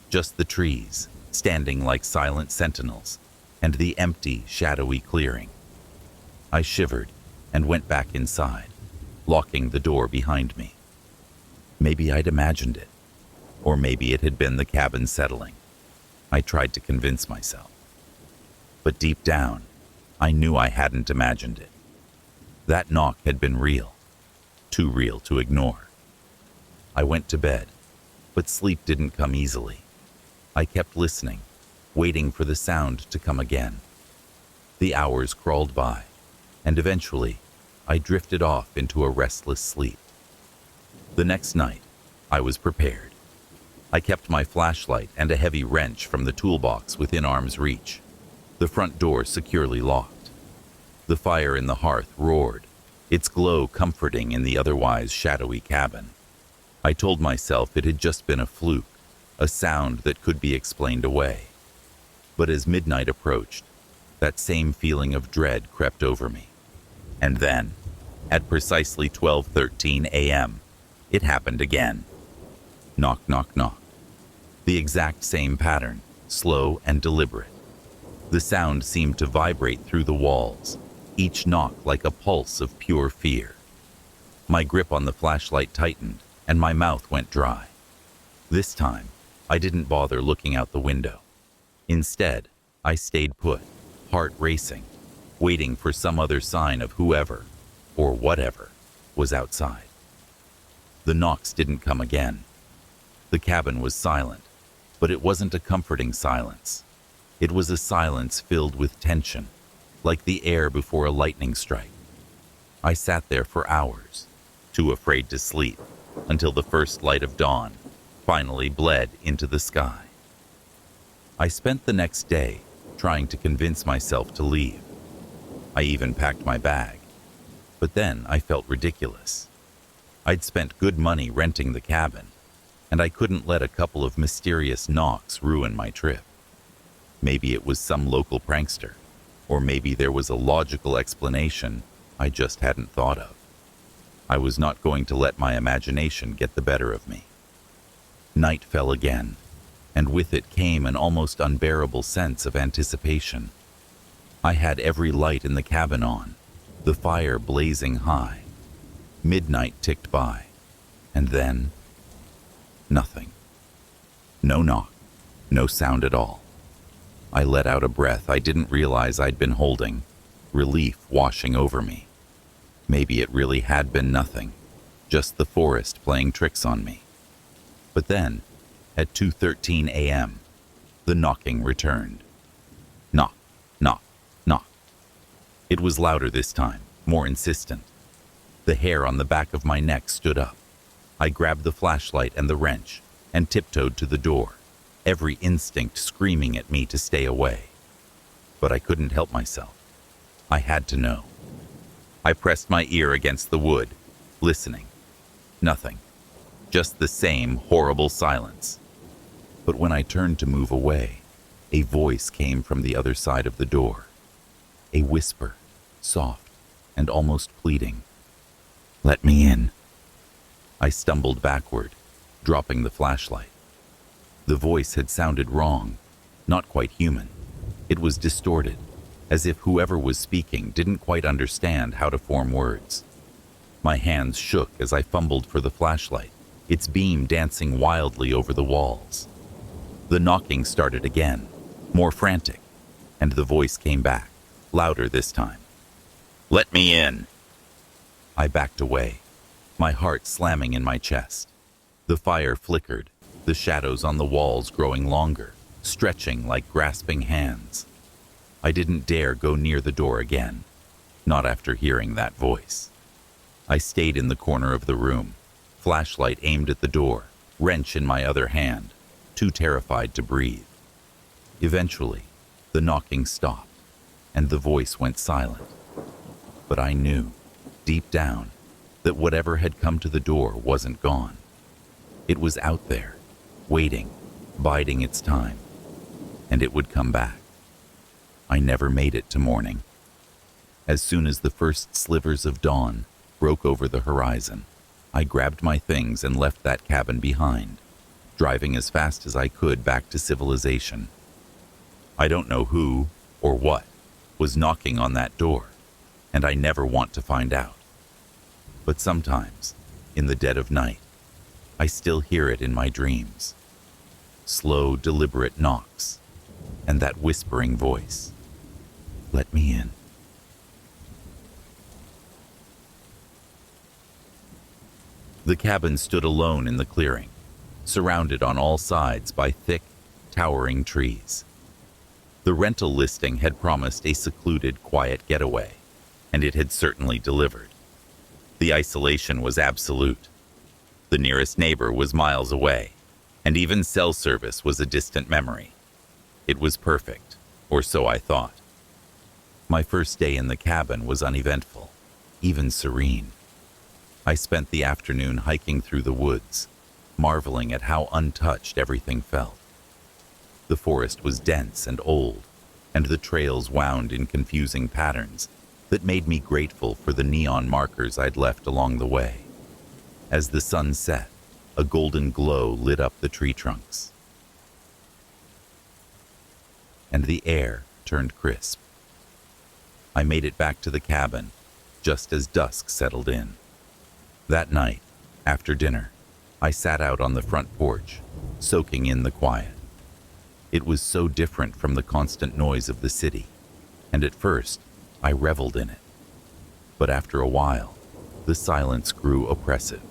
Speaker 1: Just the trees, standing like silent sentinels, and the empty, shadowy clearing. I shivered and went back inside, locking the door behind me. Maybe I'd imagined it, or maybe it had been the cabin settling. I tried to convince myself. But deep down, I knew I hadn't imagined it. That knock had been real, too real to ignore. I went to bed, but sleep didn't come easily. I kept listening, waiting for the sound to come again. The hours crawled by, and eventually, I drifted off into a restless sleep. The next night, I was prepared. I kept my flashlight and a heavy wrench from the toolbox within arm's reach, the front door securely locked. The fire in the hearth roared, its glow comforting in the otherwise shadowy cabin. I told myself it had just been a fluke, a sound that could be explained away. But as midnight approached, that same feeling of dread crept over me. And then, at precisely 12:13 a.m., it happened again. Knock, knock, knock. The exact same pattern, slow and deliberate. The sound seemed to vibrate through the walls, each knock like a pulse of pure fear. My grip on the flashlight tightened, and my mouth went dry. This time, I didn't bother looking out the window. Instead, I stayed put, heart racing, waiting for some other sign of whoever, or whatever, was outside. The knocks didn't come again. The cabin was silent, but it wasn't a comforting silence. It was a silence filled with tension, like the air before a lightning strike. I sat there for hours, too afraid to sleep, until the first light of dawn finally bled into the sky. I spent the next day trying to convince myself to leave. I even packed my bag, but then I felt ridiculous. I'd spent good money renting the cabin, and I couldn't let a couple of mysterious knocks ruin my trip. Maybe it was some local prankster, or maybe there was a logical explanation I just hadn't thought of. I was not going to let my imagination get the better of me. Night fell again, and with it came an almost unbearable sense of anticipation. I had every light in the cabin on, the fire blazing high. Midnight ticked by, and then nothing. No knock, no sound at all. I let out a breath I didn't realize I'd been holding, relief washing over me. Maybe it really had been nothing, just the forest playing tricks on me. But then, at 2:13 a.m., the knocking returned. Knock, knock, knock. It was louder this time, more insistent. The hair on the back of my neck stood up. I grabbed the flashlight and the wrench and tiptoed to the door, every instinct screaming at me to stay away. But I couldn't help myself. I had to know. I pressed my ear against the wood, listening. Nothing. Just the same horrible silence. But when I turned to move away, a voice came from the other side of the door. A whisper, soft and almost pleading. "Let me in." I stumbled backward, dropping the flashlight. The voice had sounded wrong, not quite human. It was distorted, as if whoever was speaking didn't quite understand how to form words. My hands shook as I fumbled for the flashlight, its beam dancing wildly over the walls. The knocking started again, more frantic, and the voice came back, louder this time. "Let me in." I backed away, my heart slamming in my chest. The fire flickered, the shadows on the walls growing longer, stretching like grasping hands. I didn't dare go near the door again, not after hearing that voice. I stayed in the corner of the room, flashlight aimed at the door, wrench in my other hand, too terrified to breathe. Eventually, the knocking stopped, and the voice went silent. But I knew, deep down, that whatever had come to the door wasn't gone. It was out there, waiting, biding its time, and it would come back. I never made it to morning. As soon as the first slivers of dawn broke over the horizon, I grabbed my things and left that cabin behind, driving as fast as I could back to civilization. I don't know who or what was knocking on that door, and I never want to find out. But sometimes, in the dead of night, I still hear it in my dreams. Slow, deliberate knocks, and that whispering voice. "Let me in." The cabin stood alone in the clearing, surrounded on all sides by thick, towering trees. The rental listing had promised a secluded, quiet getaway, and it had certainly delivered. The isolation was absolute. The nearest neighbor was miles away, and even cell service was a distant memory. It was perfect, or so I thought. My first day in the cabin was uneventful, even serene. I spent the afternoon hiking through the woods, marveling at how untouched everything felt. The forest was dense and old, and the trails wound in confusing patterns that made me grateful for the neon markers I'd left along the way. As the sun set, a golden glow lit up the tree trunks, and the air turned crisp. I made it back to the cabin just as dusk settled in. That night, after dinner, I sat out on the front porch, soaking in the quiet. It was so different from the constant noise of the city, and at first, I reveled in it. But after a while, the silence grew oppressive.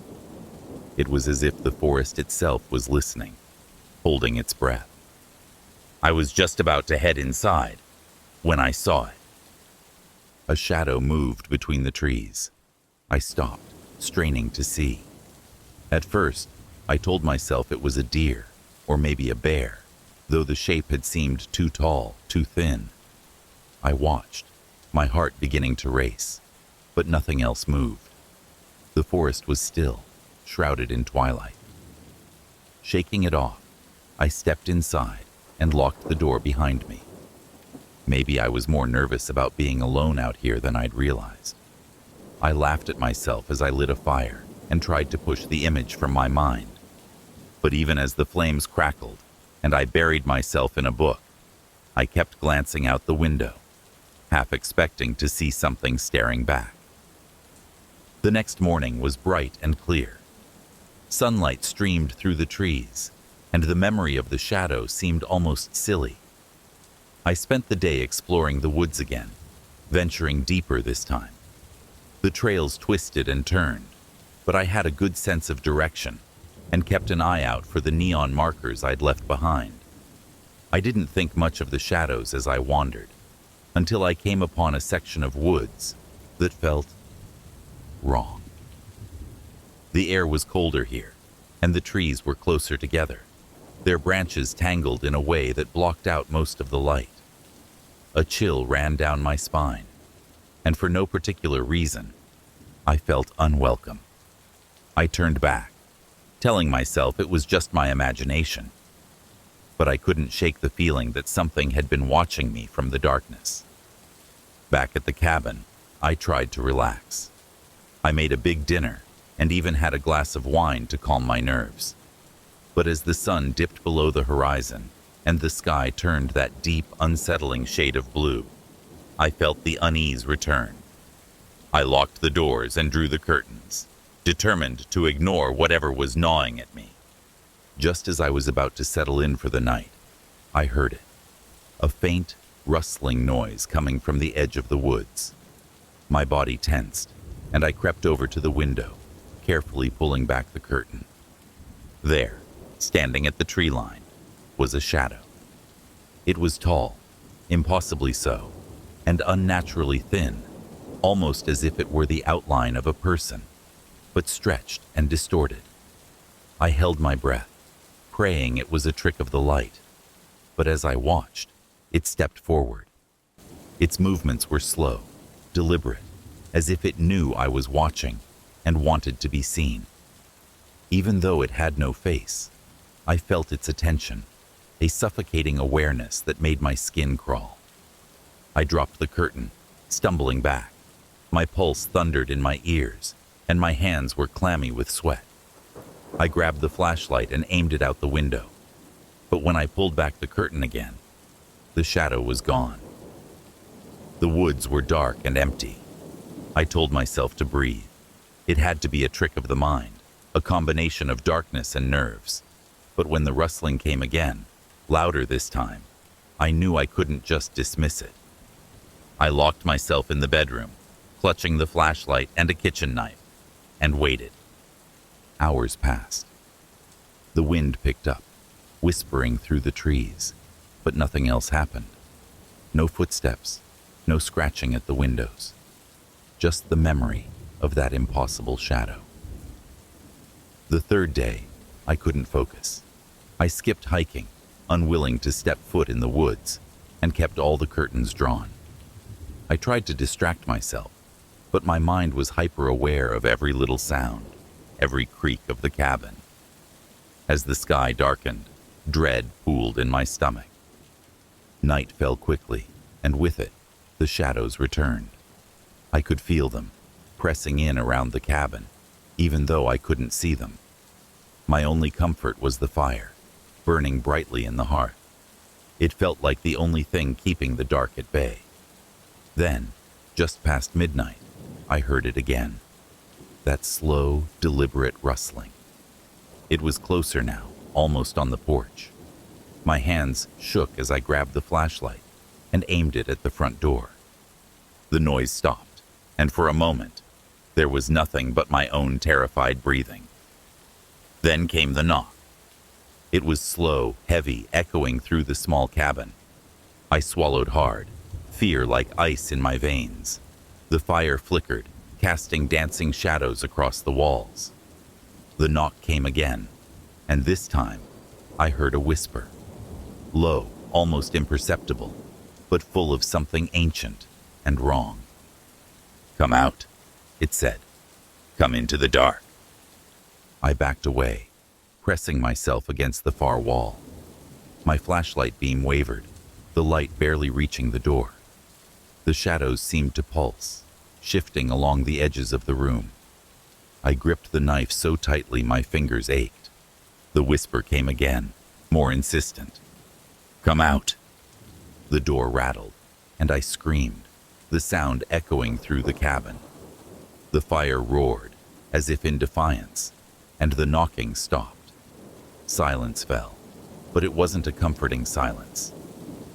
Speaker 1: It was as if the forest itself was listening, holding its breath. I was just about to head inside when I saw it. A shadow moved between the trees. I stopped, straining to see. At first, I told myself it was a deer, or maybe a bear, though the shape had seemed too tall, too thin. I watched, my heart beginning to race, but nothing else moved. The forest was still, shrouded in twilight. Shaking it off, I stepped inside and locked the door behind me. Maybe I was more nervous about being alone out here than I'd realized. I laughed at myself as I lit a fire, and tried to push the image from my mind. But even as the flames crackled, and I buried myself in a book. I kept glancing out the window, half expecting to see something staring back. The next morning was bright and clear. Sunlight streamed through the trees, and the memory of the shadow seemed almost silly. I spent the day exploring the woods again, venturing deeper this time. The trails twisted and turned, but I had a good sense of direction and kept an eye out for the neon markers I'd left behind. I didn't think much of the shadows as I wandered, until I came upon a section of woods that felt wrong. The air was colder here, and the trees were closer together, their branches tangled in a way that blocked out most of the light. A chill ran down my spine, and for no particular reason, I felt unwelcome. I turned back, telling myself it was just my imagination, but I couldn't shake the feeling that something had been watching me from the darkness. Back at the cabin, I tried to relax. I made a big dinner and even had a glass of wine to calm my nerves. But as the sun dipped below the horizon and the sky turned that deep, unsettling shade of blue, I felt the unease return. I locked the doors and drew the curtains, determined to ignore whatever was gnawing at me. Just as I was about to settle in for the night, I heard it. A faint, rustling noise coming from the edge of the woods. My body tensed, and I crept over to the window, carefully pulling back the curtain. There, standing at the tree line, was a shadow. It was tall, impossibly so, and unnaturally thin, almost as if it were the outline of a person, but stretched and distorted. I held my breath, praying it was a trick of the light, but as I watched, it stepped forward. Its movements were slow, deliberate, as if it knew I was watching and wanted to be seen. Even though it had no face, I felt its attention, a suffocating awareness that made my skin crawl. I dropped the curtain, stumbling back. My pulse thundered in my ears, and my hands were clammy with sweat. I grabbed the flashlight and aimed it out the window. But when I pulled back the curtain again, the shadow was gone. The woods were dark and empty. I told myself to breathe. It had to be a trick of the mind, a combination of darkness and nerves. But when the rustling came again, louder this time, I knew I couldn't just dismiss it. I locked myself in the bedroom, clutching the flashlight and a kitchen knife, and waited. Hours passed. The wind picked up, whispering through the trees, but nothing else happened. No footsteps, no scratching at the windows. Just the memory of that impossible shadow. The third day, I couldn't focus. I skipped hiking, unwilling to step foot in the woods, and kept all the curtains drawn. I tried to distract myself, but my mind was hyper-aware of every little sound, every creak of the cabin. As the sky darkened, dread pooled in my stomach. Night fell quickly, and with it, the shadows returned. I could feel them, pressing in around the cabin, even though I couldn't see them. My only comfort was the fire, burning brightly in the hearth. It felt like the only thing keeping the dark at bay. Then, just past midnight, I heard it again. That slow, deliberate rustling. It was closer now, almost on the porch. My hands shook as I grabbed the flashlight and aimed it at the front door. The noise stopped, and for a moment, there was nothing but my own terrified breathing. Then came the knock. It was slow, heavy, echoing through the small cabin. I swallowed hard, fear like ice in my veins. The fire flickered, casting dancing shadows across the walls. The knock came again, and this time, I heard a whisper. Low, almost imperceptible, but full of something ancient and wrong. "Come out," it said. "Come into the dark." I backed away, pressing myself against the far wall. My flashlight beam wavered, the light barely reaching the door. The shadows seemed to pulse, shifting along the edges of the room. I gripped the knife so tightly my fingers ached. The whisper came again, more insistent. "Come out." The door rattled, and I screamed, the sound echoing through the cabin. The fire roared, as if in defiance, and the knocking stopped. Silence fell, but it wasn't a comforting silence.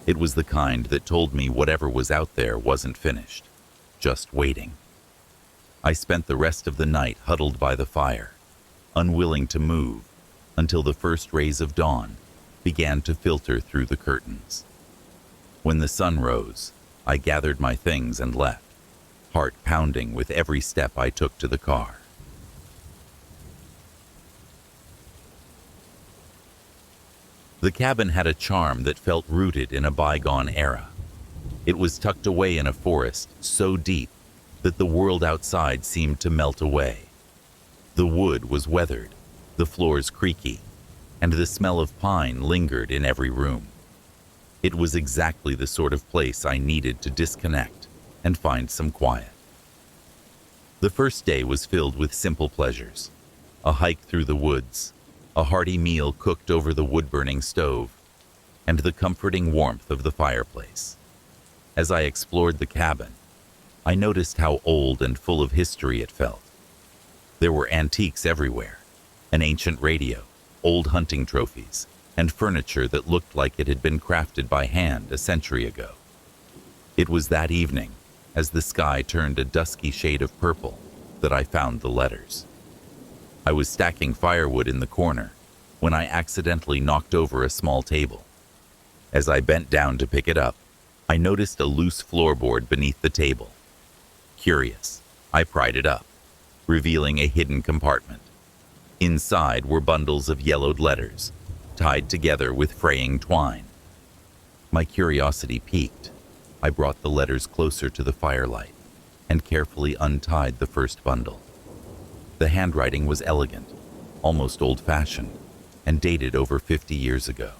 Speaker 1: It was the kind that told me whatever was out there wasn't finished, just waiting. I spent the rest of the night huddled by the fire, unwilling to move, until the first rays of dawn began to filter through the curtains. When the sun rose, I gathered my things and left, heart pounding with every step I took to the car. The cabin had a charm that felt rooted in a bygone era. It was tucked away in a forest so deep that the world outside seemed to melt away. The wood was weathered, the floors creaky, and the smell of pine lingered in every room. It was exactly the sort of place I needed to disconnect and find some quiet. The first day was filled with simple pleasures: a hike through the woods, a hearty meal cooked over the wood-burning stove, and the comforting warmth of the fireplace. As I explored the cabin, I noticed how old and full of history it felt. There were antiques everywhere: an ancient radio, old hunting trophies, and furniture that looked like it had been crafted by hand a century ago. It was that evening, as the sky turned a dusky shade of purple, that I found the letters. I was stacking firewood in the corner when I accidentally knocked over a small table. As I bent down to pick it up, I noticed a loose floorboard beneath the table. Curious, I pried it up, revealing a hidden compartment. Inside were bundles of yellowed letters, tied together with fraying twine. My curiosity piqued. I brought the letters closer to the firelight and carefully untied the first bundle. The handwriting was elegant, almost old-fashioned, and dated over 50 years ago.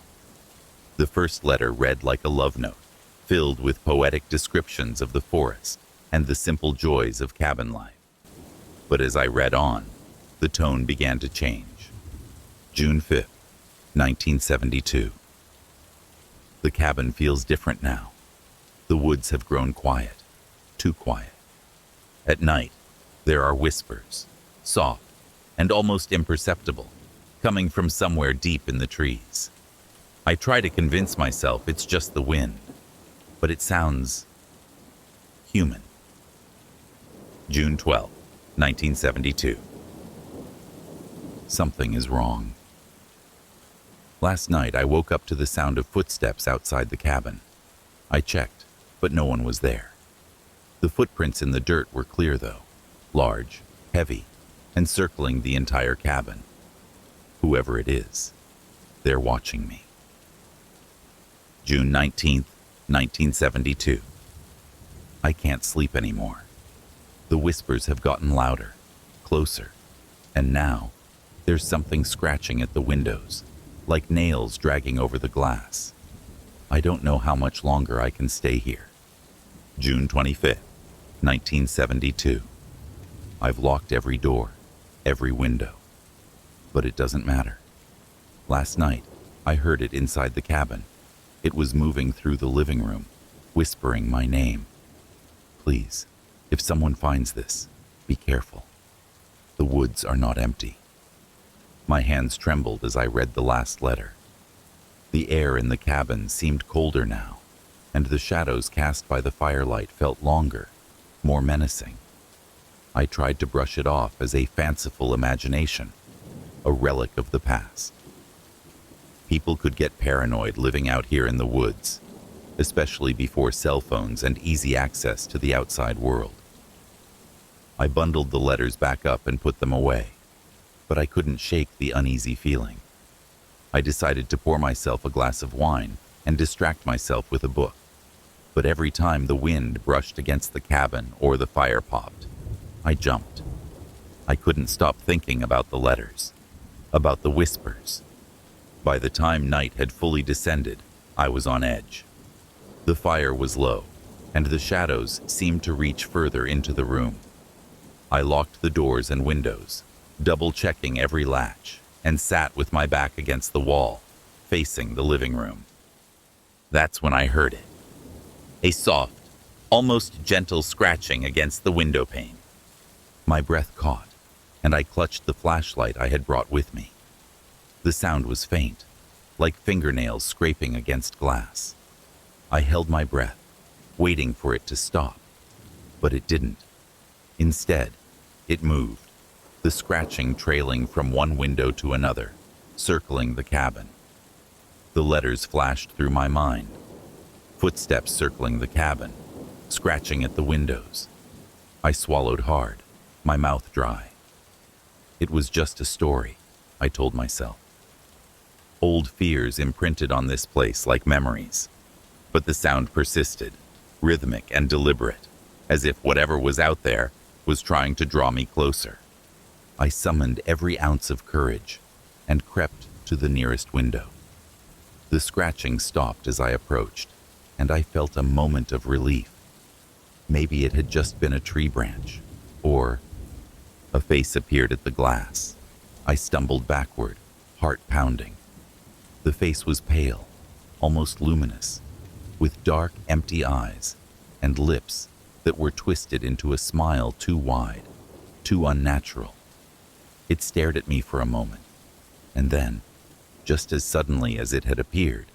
Speaker 1: The first letter read like a love note, filled with poetic descriptions of the forest and the simple joys of cabin life. But as I read on, the tone began to change. June 5th, 1972. The cabin feels different now. The woods have grown quiet, too quiet. At night, there are whispers, soft and almost imperceptible, coming from somewhere deep in the trees. I try to convince myself it's just the wind, but it sounds human. June 12, 1972. Something is wrong. Last night, I woke up to the sound of footsteps outside the cabin. I checked, but no one was there. The footprints in the dirt were clear, though, large, heavy, and circling the entire cabin. Whoever it is, they're watching me. June 19th, 1972. I can't sleep anymore. The whispers have gotten louder, closer, and now there's something scratching at the windows, like nails dragging over the glass. I don't know how much longer I can stay here. June 25th, 1972. I've locked every door, every window, but it doesn't matter. Last night, I heard it inside the cabin. It was moving through the living room, whispering my name. Please, if someone finds this, be careful. The woods are not empty. My hands trembled as I read the last letter. The air in the cabin seemed colder now, and the shadows cast by the firelight felt longer, more menacing. I tried to brush it off as a fanciful imagination, a relic of the past. People could get paranoid living out here in the woods, especially before cell phones and easy access to the outside world. I bundled the letters back up and put them away, but I couldn't shake the uneasy feeling. I decided to pour myself a glass of wine and distract myself with a book. But every time the wind brushed against the cabin or the fire popped, I jumped. I couldn't stop thinking about the letters, about the whispers. By the time night had fully descended, I was on edge. The fire was low, and the shadows seemed to reach further into the room. I locked the doors and windows, double-checking every latch, and sat with my back against the wall, facing the living room. That's when I heard it. A soft, almost gentle scratching against the window pane. My breath caught, and I clutched the flashlight I had brought with me. The sound was faint, like fingernails scraping against glass. I held my breath, waiting for it to stop, but it didn't. Instead, it moved, the scratching trailing from one window to another, circling the cabin. The letters flashed through my mind. Footsteps circling the cabin, scratching at the windows. I swallowed hard, my mouth dry. It was just a story, I told myself. Old fears imprinted on this place like memories. But the sound persisted, rhythmic and deliberate, as if whatever was out there was trying to draw me closer. I summoned every ounce of courage and crept to the nearest window. The scratching stopped as I approached, and I felt a moment of relief. Maybe it had just been a tree branch, or a face appeared at the glass. I stumbled backward, heart pounding. The face was pale, almost luminous, with dark, empty eyes and lips that were twisted into a smile too wide, too unnatural. It stared at me for a moment, and then, just as suddenly as it had appeared,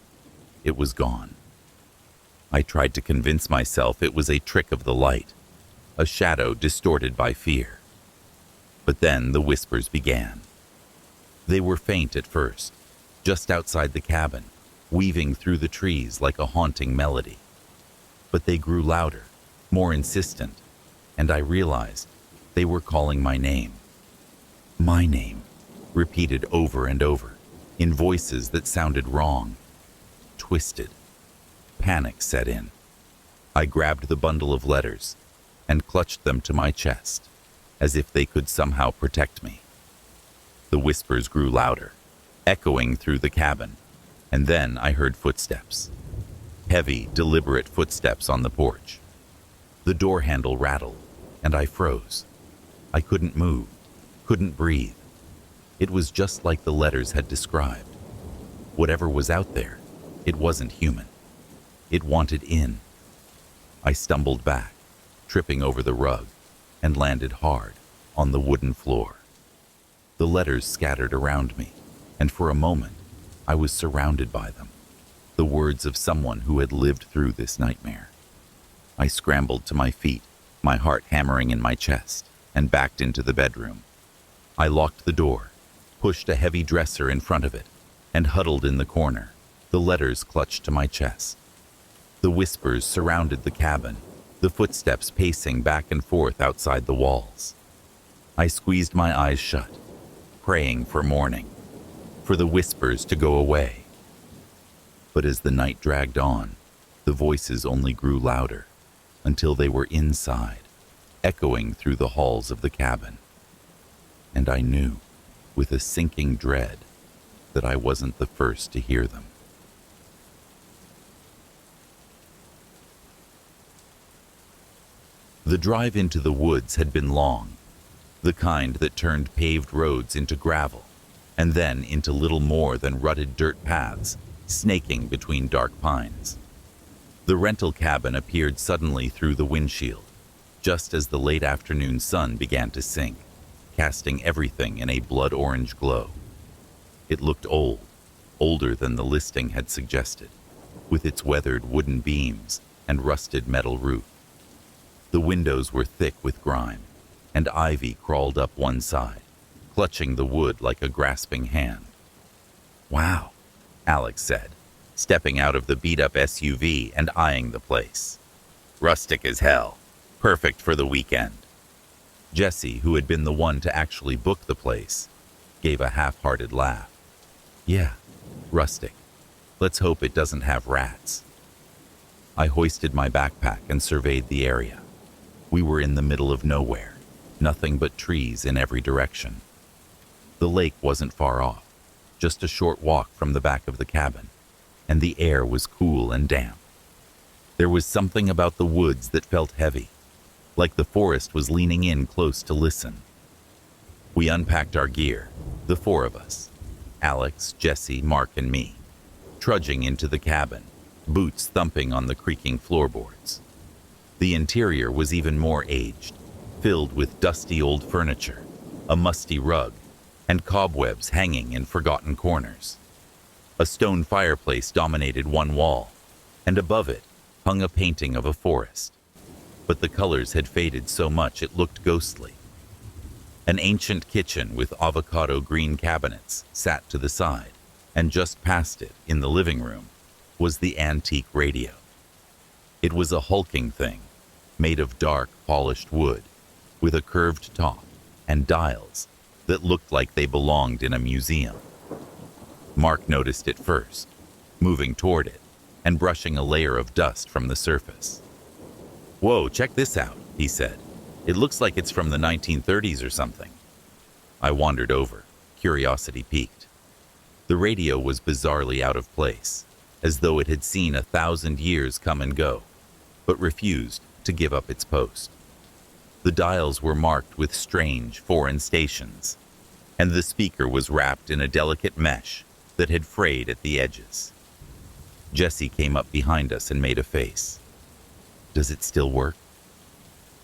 Speaker 1: it was gone. I tried to convince myself it was a trick of the light, a shadow distorted by fear. But then the whispers began. They were faint at first, just outside the cabin, weaving through the trees like a haunting melody. But they grew louder, more insistent, and I realized they were calling my name. My name, repeated over and over, in voices that sounded wrong, twisted. Panic set in. I grabbed the bundle of letters and clutched them to my chest, as if they could somehow protect me. The whispers grew louder, echoing through the cabin, and then I heard footsteps. Heavy, deliberate footsteps on the porch. The door handle rattled, and I froze. I couldn't move, couldn't breathe. It was just like the letters had described. Whatever was out there, it wasn't human. It wanted in. I stumbled back, tripping over the rug, and landed hard on the wooden floor. The letters scattered around me, and for a moment, I was surrounded by them, the words of someone who had lived through this nightmare. I scrambled to my feet, my heart hammering in my chest, and backed into the bedroom. I locked the door, pushed a heavy dresser in front of it, and huddled in the corner, the letters clutched to my chest. The whispers surrounded the cabin, the footsteps pacing back and forth outside the walls. I squeezed my eyes shut, praying for morning, for the whispers to go away. But as the night dragged on, the voices only grew louder, until they were inside, echoing through the halls of the cabin. And I knew, with a sinking dread, that I wasn't the first to hear them. The drive into the woods had been long, the kind that turned paved roads into gravel, and then into little more than rutted dirt paths, snaking between dark pines. The rental cabin appeared suddenly through the windshield, just as the late afternoon sun began to sink, casting everything in a blood-orange glow. It looked old, older than the listing had suggested, with its weathered wooden beams and rusted metal roof. The windows were thick with grime, and ivy crawled up one side, clutching the wood like a grasping hand. "Wow," Alex said, stepping out of the beat-up SUV and eyeing the place. "Rustic as hell. Perfect for the weekend." Jesse, who had been the one to actually book the place, gave a half-hearted laugh. "Yeah, rustic. Let's hope it doesn't have rats." I hoisted my backpack and surveyed the area. We were in the middle of nowhere, nothing but trees in every direction. The lake wasn't far off, just a short walk from the back of the cabin, and the air was cool and damp. There was something about the woods that felt heavy, like the forest was leaning in close to listen. We unpacked our gear, the four of us, Alex, Jesse, Mark, and me, trudging into the cabin, boots thumping on the creaking floorboards. The interior was even more aged, filled with dusty old furniture, a musty rug, and cobwebs hanging in forgotten corners. A stone fireplace dominated one wall, and above it hung a painting of a forest. But the colors had faded so much it looked ghostly. An ancient kitchen with avocado green cabinets sat to the side, and just past it, in the living room, was the antique radio. It was a hulking thing, made of dark, polished wood, with a curved top and dials that looked like they belonged in a museum. Mark noticed it first, moving toward it and brushing a layer of dust from the surface. "Whoa, check this out," he said. "It looks like it's from the 1930s or something." I wandered over, curiosity piqued. The radio was bizarrely out of place, as though it had seen 1,000 years come and go, but refused to give up its post. The dials were marked with strange foreign stations, and the speaker was wrapped in a delicate mesh that had frayed at the edges. Jesse came up behind us and made a face. "Does it still work?"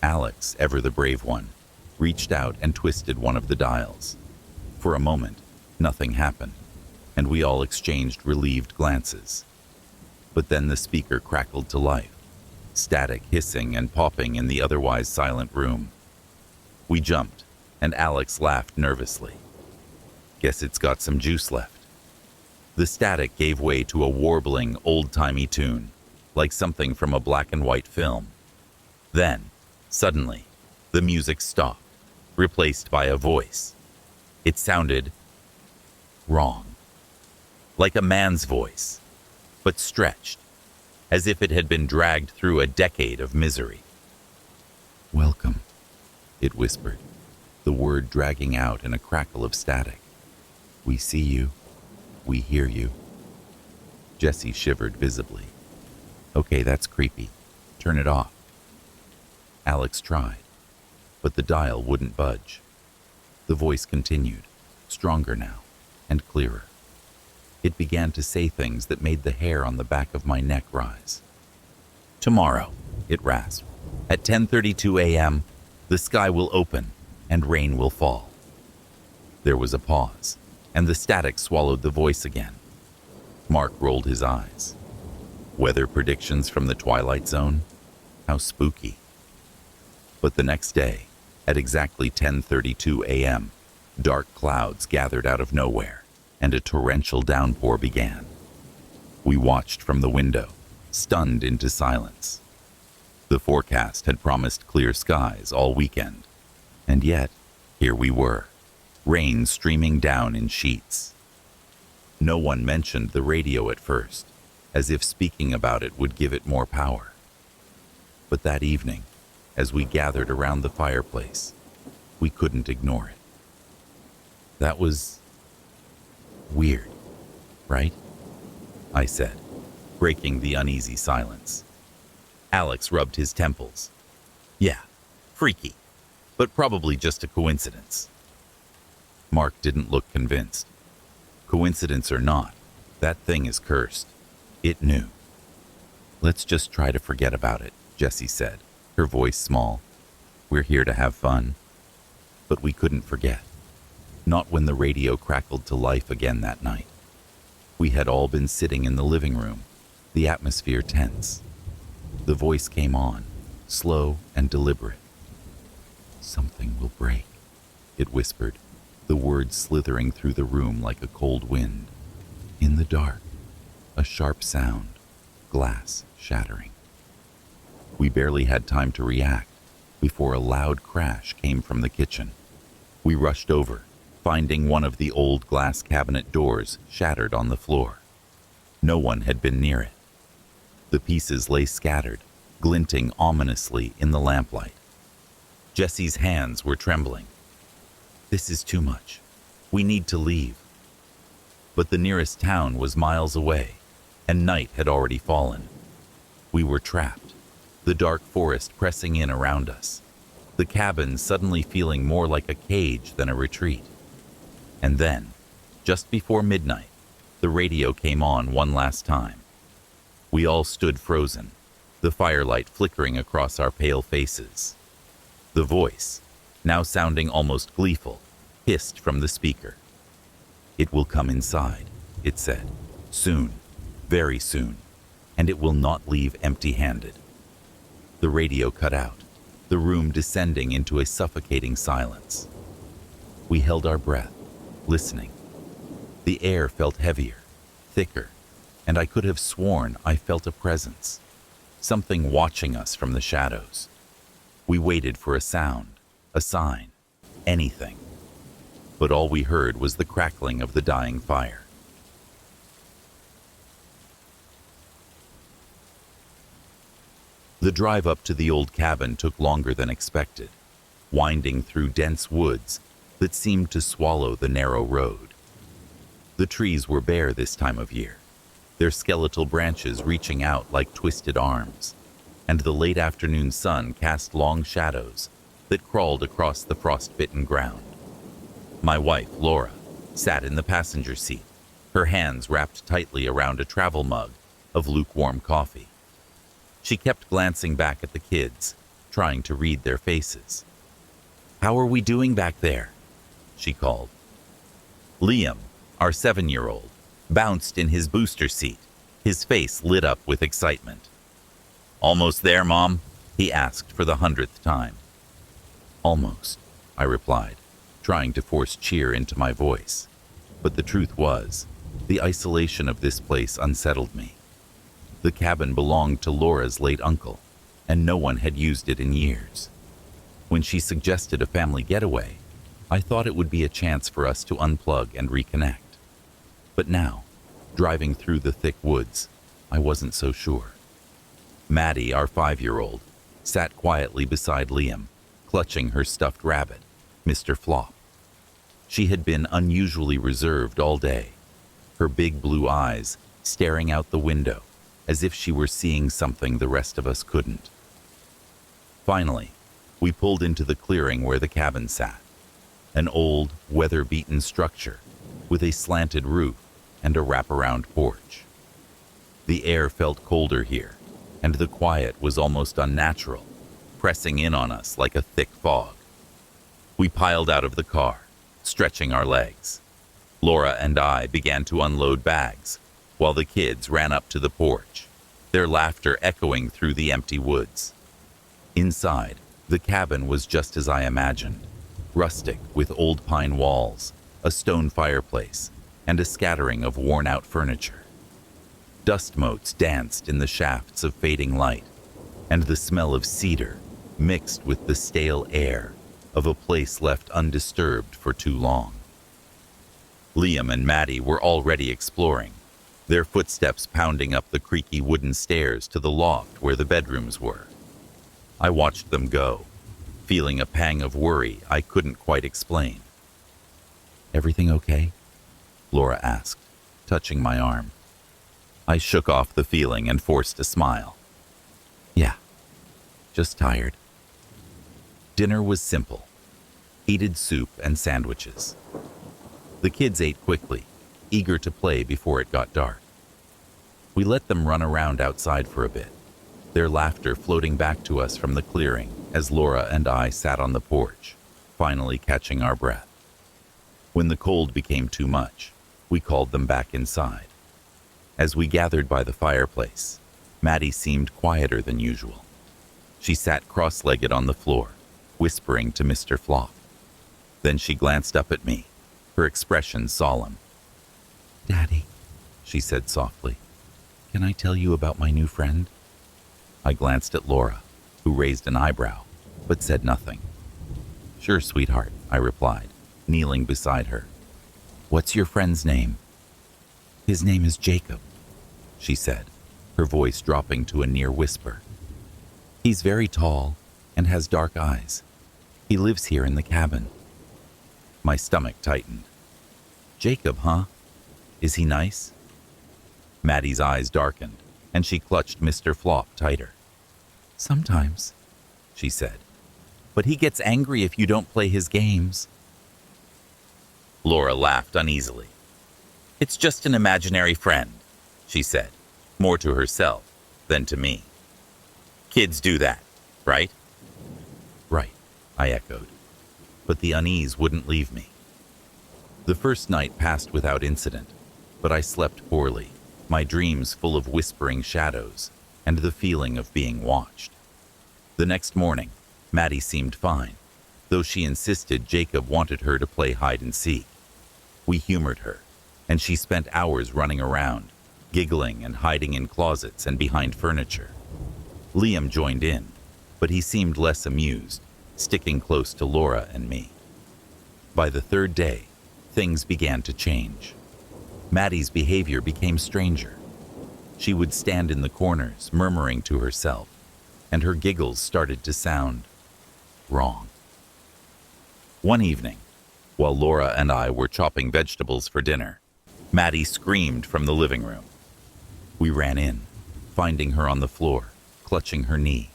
Speaker 1: Alex, ever the brave one, reached out and twisted one of the dials. For a moment, nothing happened, and we all exchanged relieved glances. But then the speaker crackled to life, static hissing and popping in the otherwise silent room. We jumped, and Alex laughed nervously. "Guess it's got some juice left." The static gave way to a warbling, old-timey tune, like something from a black-and-white film. Then, suddenly, the music stopped, replaced by a voice. It sounded wrong. Like a man's voice, but stretched, as if it had been dragged through a decade of misery. "Welcome," it whispered, the word dragging out in a crackle of static. "We see you. We hear you." Jesse shivered visibly. "Okay, that's creepy. Turn it off." Alex tried, but the dial wouldn't budge. The voice continued, stronger now, and clearer. It began to say things that made the hair on the back of my neck rise. "Tomorrow," it rasped, "at 10:32 a.m., the sky will open and rain will fall." There was a pause, and the static swallowed the voice again. Mark rolled his eyes. Weather predictions from the Twilight Zone? How spooky. But the next day, at exactly 10:32 a.m., dark clouds gathered out of nowhere, and a torrential downpour began. We watched from the window, stunned into silence. The forecast had promised clear skies all weekend, and yet, here we were, rain streaming down in sheets. No one mentioned the radio at first, as if speaking about it would give it more power. But that evening, as we gathered around the fireplace, we couldn't ignore it. "That was weird, right?" I said, breaking the uneasy silence. Alex rubbed his temples. "Yeah, freaky, but probably just a coincidence." Mark didn't look convinced. "Coincidence or not, that thing is cursed. It knew." "Let's just try to forget about it," Jessie said, her voice small. "We're here to have fun." But we couldn't forget. Not when the radio crackled to life again that night. We had all been sitting in the living room, the atmosphere tense. The voice came on, slow and deliberate. "Something will break," it whispered, the words slithering through the room like a cold wind. In the dark, a sharp sound, glass shattering. We barely had time to react before a loud crash came from the kitchen. We rushed over, finding one of the old glass cabinet doors shattered on the floor. No one had been near it. The pieces lay scattered, glinting ominously in the lamplight. Jesse's hands were trembling. "This is too much. We need to leave." But the nearest town was miles away, and night had already fallen. We were trapped, the dark forest pressing in around us, the cabin suddenly feeling more like a cage than a retreat. And then, just before midnight, The radio came on one last time. We all stood frozen, the firelight flickering across our pale faces. The voice, now sounding almost gleeful, hissed from the speaker. "It will come inside," it said. "Soon, very soon, and it will not leave empty-handed." The radio cut out, the room descending into a suffocating silence. We held our breath, listening. The air felt heavier, thicker, and I could have sworn I felt a presence, something watching us from the shadows. We waited for a sound, a sign, anything. But all we heard was the crackling of the dying fire. The drive up to the old cabin took longer than expected, winding through dense woods that seemed to swallow the narrow road. The trees were bare this time of year, their skeletal branches reaching out like twisted arms, and the late afternoon sun cast long shadows that crawled across the frost-bitten ground. My wife, Laura, sat in the passenger seat, her hands wrapped tightly around a travel mug of lukewarm coffee. She kept glancing back at the kids, trying to read their faces. "How are we doing back there?" she called. Liam, our 7-year-old, bounced in his booster seat, his face lit up with excitement. "Almost there, Mom?" he asked for the 100th time. "Almost," I replied, trying to force cheer into my voice. But the truth was, the isolation of this place unsettled me. The cabin belonged to Laura's late uncle, and no one had used it in years. When she suggested a family getaway, I thought it would be a chance for us to unplug and reconnect. But now, driving through the thick woods, I wasn't so sure. Maddie, our 5-year-old, sat quietly beside Liam, clutching her stuffed rabbit, Mr. Flop. She had been unusually reserved all day, her big blue eyes staring out the window as if she were seeing something the rest of us couldn't. Finally, we pulled into the clearing where the cabin sat, an old, weather-beaten structure with a slanted roof and a wraparound porch. The air felt colder here, and the quiet was almost unnatural, pressing in on us like a thick fog. We piled out of the car, stretching our legs. Laura and I began to unload bags, while the kids ran up to the porch, their laughter echoing through the empty woods. Inside, the cabin was just as I imagined, rustic with old pine walls, a stone fireplace, and a scattering of worn-out furniture. Dust motes danced in the shafts of fading light, and the smell of cedar mixed with the stale air of a place left undisturbed for too long. Liam and Maddie were already exploring, their footsteps pounding up the creaky wooden stairs to the loft where the bedrooms were. I watched them go, feeling a pang of worry I couldn't quite explain. "Everything okay?" Laura asked, touching my arm. I shook off the feeling and forced a smile. "Yeah, just tired." Dinner was simple: heated soup and sandwiches. The kids ate quickly, eager to play before it got dark. We let them run around outside for a bit, their laughter floating back to us from the clearing as Laura and I sat on the porch, finally catching our breath. When the cold became too much, we called them back inside. As we gathered by the fireplace, Maddie seemed quieter than usual. She sat cross-legged on the floor, whispering to Mr. Flop. Then she glanced up at me, her expression solemn. "Daddy," she said softly, "can I tell you about my new friend?" I glanced at Laura, who raised an eyebrow, but said nothing. "Sure, sweetheart," I replied, kneeling beside her. "What's your friend's name?" "His name is Jacob," she said, her voice dropping to a near whisper. "He's very tall and has dark eyes. He lives here in the cabin." My stomach tightened. "Jacob, huh? Is he nice?" Maddie's eyes darkened, and she clutched Mr. Flop tighter. "Sometimes," she said, "but he gets angry if you don't play his games." Laura laughed uneasily. "It's just an imaginary friend," she said, more to herself than to me. "Kids do that, right?" "Right," I echoed, but the unease wouldn't leave me. The first night passed without incident, but I slept poorly, my dreams full of whispering shadows and the feeling of being watched. The next morning, Maddie seemed fine, though she insisted Jacob wanted her to play hide and seek. We humored her, and she spent hours running around, giggling and hiding in closets and behind furniture. Liam joined in, but he seemed less amused, sticking close to Laura and me. By the third day, things began to change. Maddie's behavior became stranger. She would stand in the corners, murmuring to herself, and her giggles started to sound wrong. One evening, while Laura and I were chopping vegetables for dinner, Maddie screamed from the living room. We ran in, finding her on the floor, clutching her knee.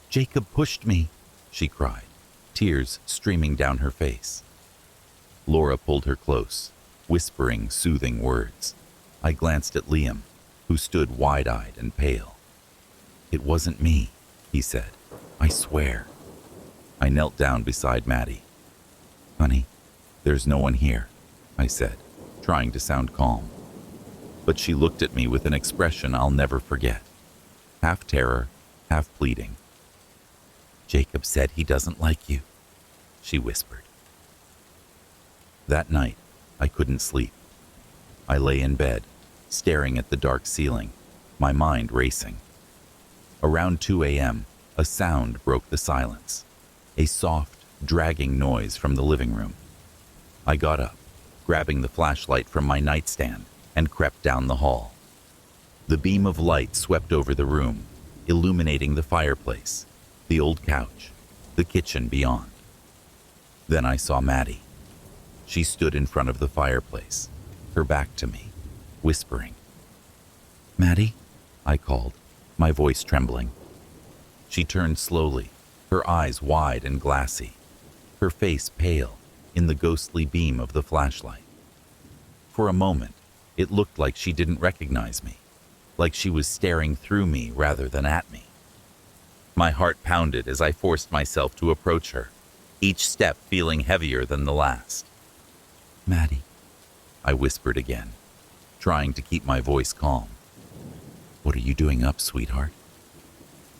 Speaker 1: "Jacob pushed me," she cried, tears streaming down her face. Laura pulled her close, whispering soothing words. I glanced at Liam, who stood wide-eyed and pale. "It wasn't me," he said. "I swear." I knelt down beside Maddie. "Honey, there's no one here," I said, trying to sound calm. But she looked at me with an expression I'll never forget, half terror, half pleading. "Jacob said he doesn't like you," she whispered. That night, I couldn't sleep. I lay in bed, staring at the dark ceiling, my mind racing. Around 2 a.m., a sound broke the silence, a soft, dragging noise from the living room. I got up, grabbing the flashlight from my nightstand, and crept down the hall. The beam of light swept over the room, illuminating the fireplace, the old couch, the kitchen beyond. Then I saw Maddie. She stood in front of the fireplace, her back to me, whispering. "Maddie?" I called, my voice trembling. She turned slowly, her eyes wide and glassy, her face pale in the ghostly beam of the flashlight. For a moment, it looked like she didn't recognize me, like she was staring through me rather than at me. My heart pounded as I forced myself to approach her, each step feeling heavier than the last. "Maddie," I whispered again, trying to keep my voice calm. "What are you doing up, sweetheart?"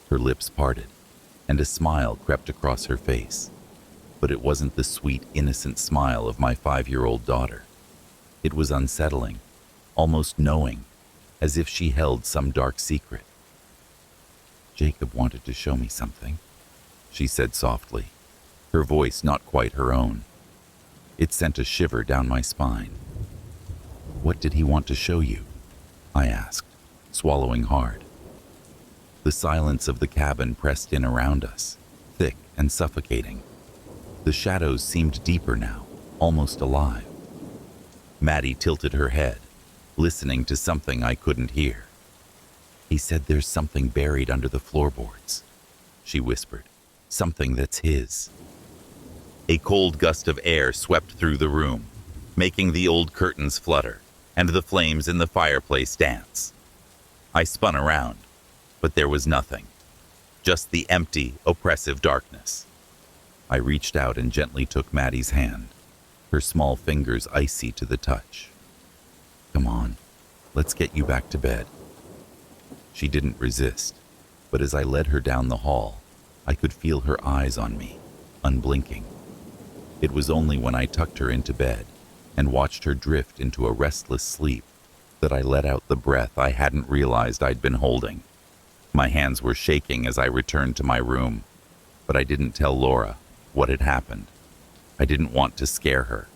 Speaker 1: Her lips parted, and a smile crept across her face. But it wasn't the sweet, innocent smile of my 5-year-old daughter. It was unsettling, almost knowing, as if she held some dark secret. "Jacob wanted to show me something," she said softly, her voice not quite her own. It sent a shiver down my spine. "What did he want to show you?" I asked, swallowing hard. The silence of the cabin pressed in around us, thick and suffocating. The shadows seemed deeper now, almost alive. Maddie tilted her head, listening to something I couldn't hear. "He said there's something buried under the floorboards," she whispered. "Something that's his." A cold gust of air swept through the room, making the old curtains flutter and the flames in the fireplace dance. I spun around, but there was nothing, just the empty, oppressive darkness. I reached out and gently took Maddie's hand, her small fingers icy to the touch. "Come on, let's get you back to bed." She didn't resist, but as I led her down the hall, I could feel her eyes on me, unblinking. It was only when I tucked her into bed and watched her drift into a restless sleep that I let out the breath I hadn't realized I'd been holding. My hands were shaking as I returned to my room, but I didn't tell Laura what had happened. I didn't want to scare her.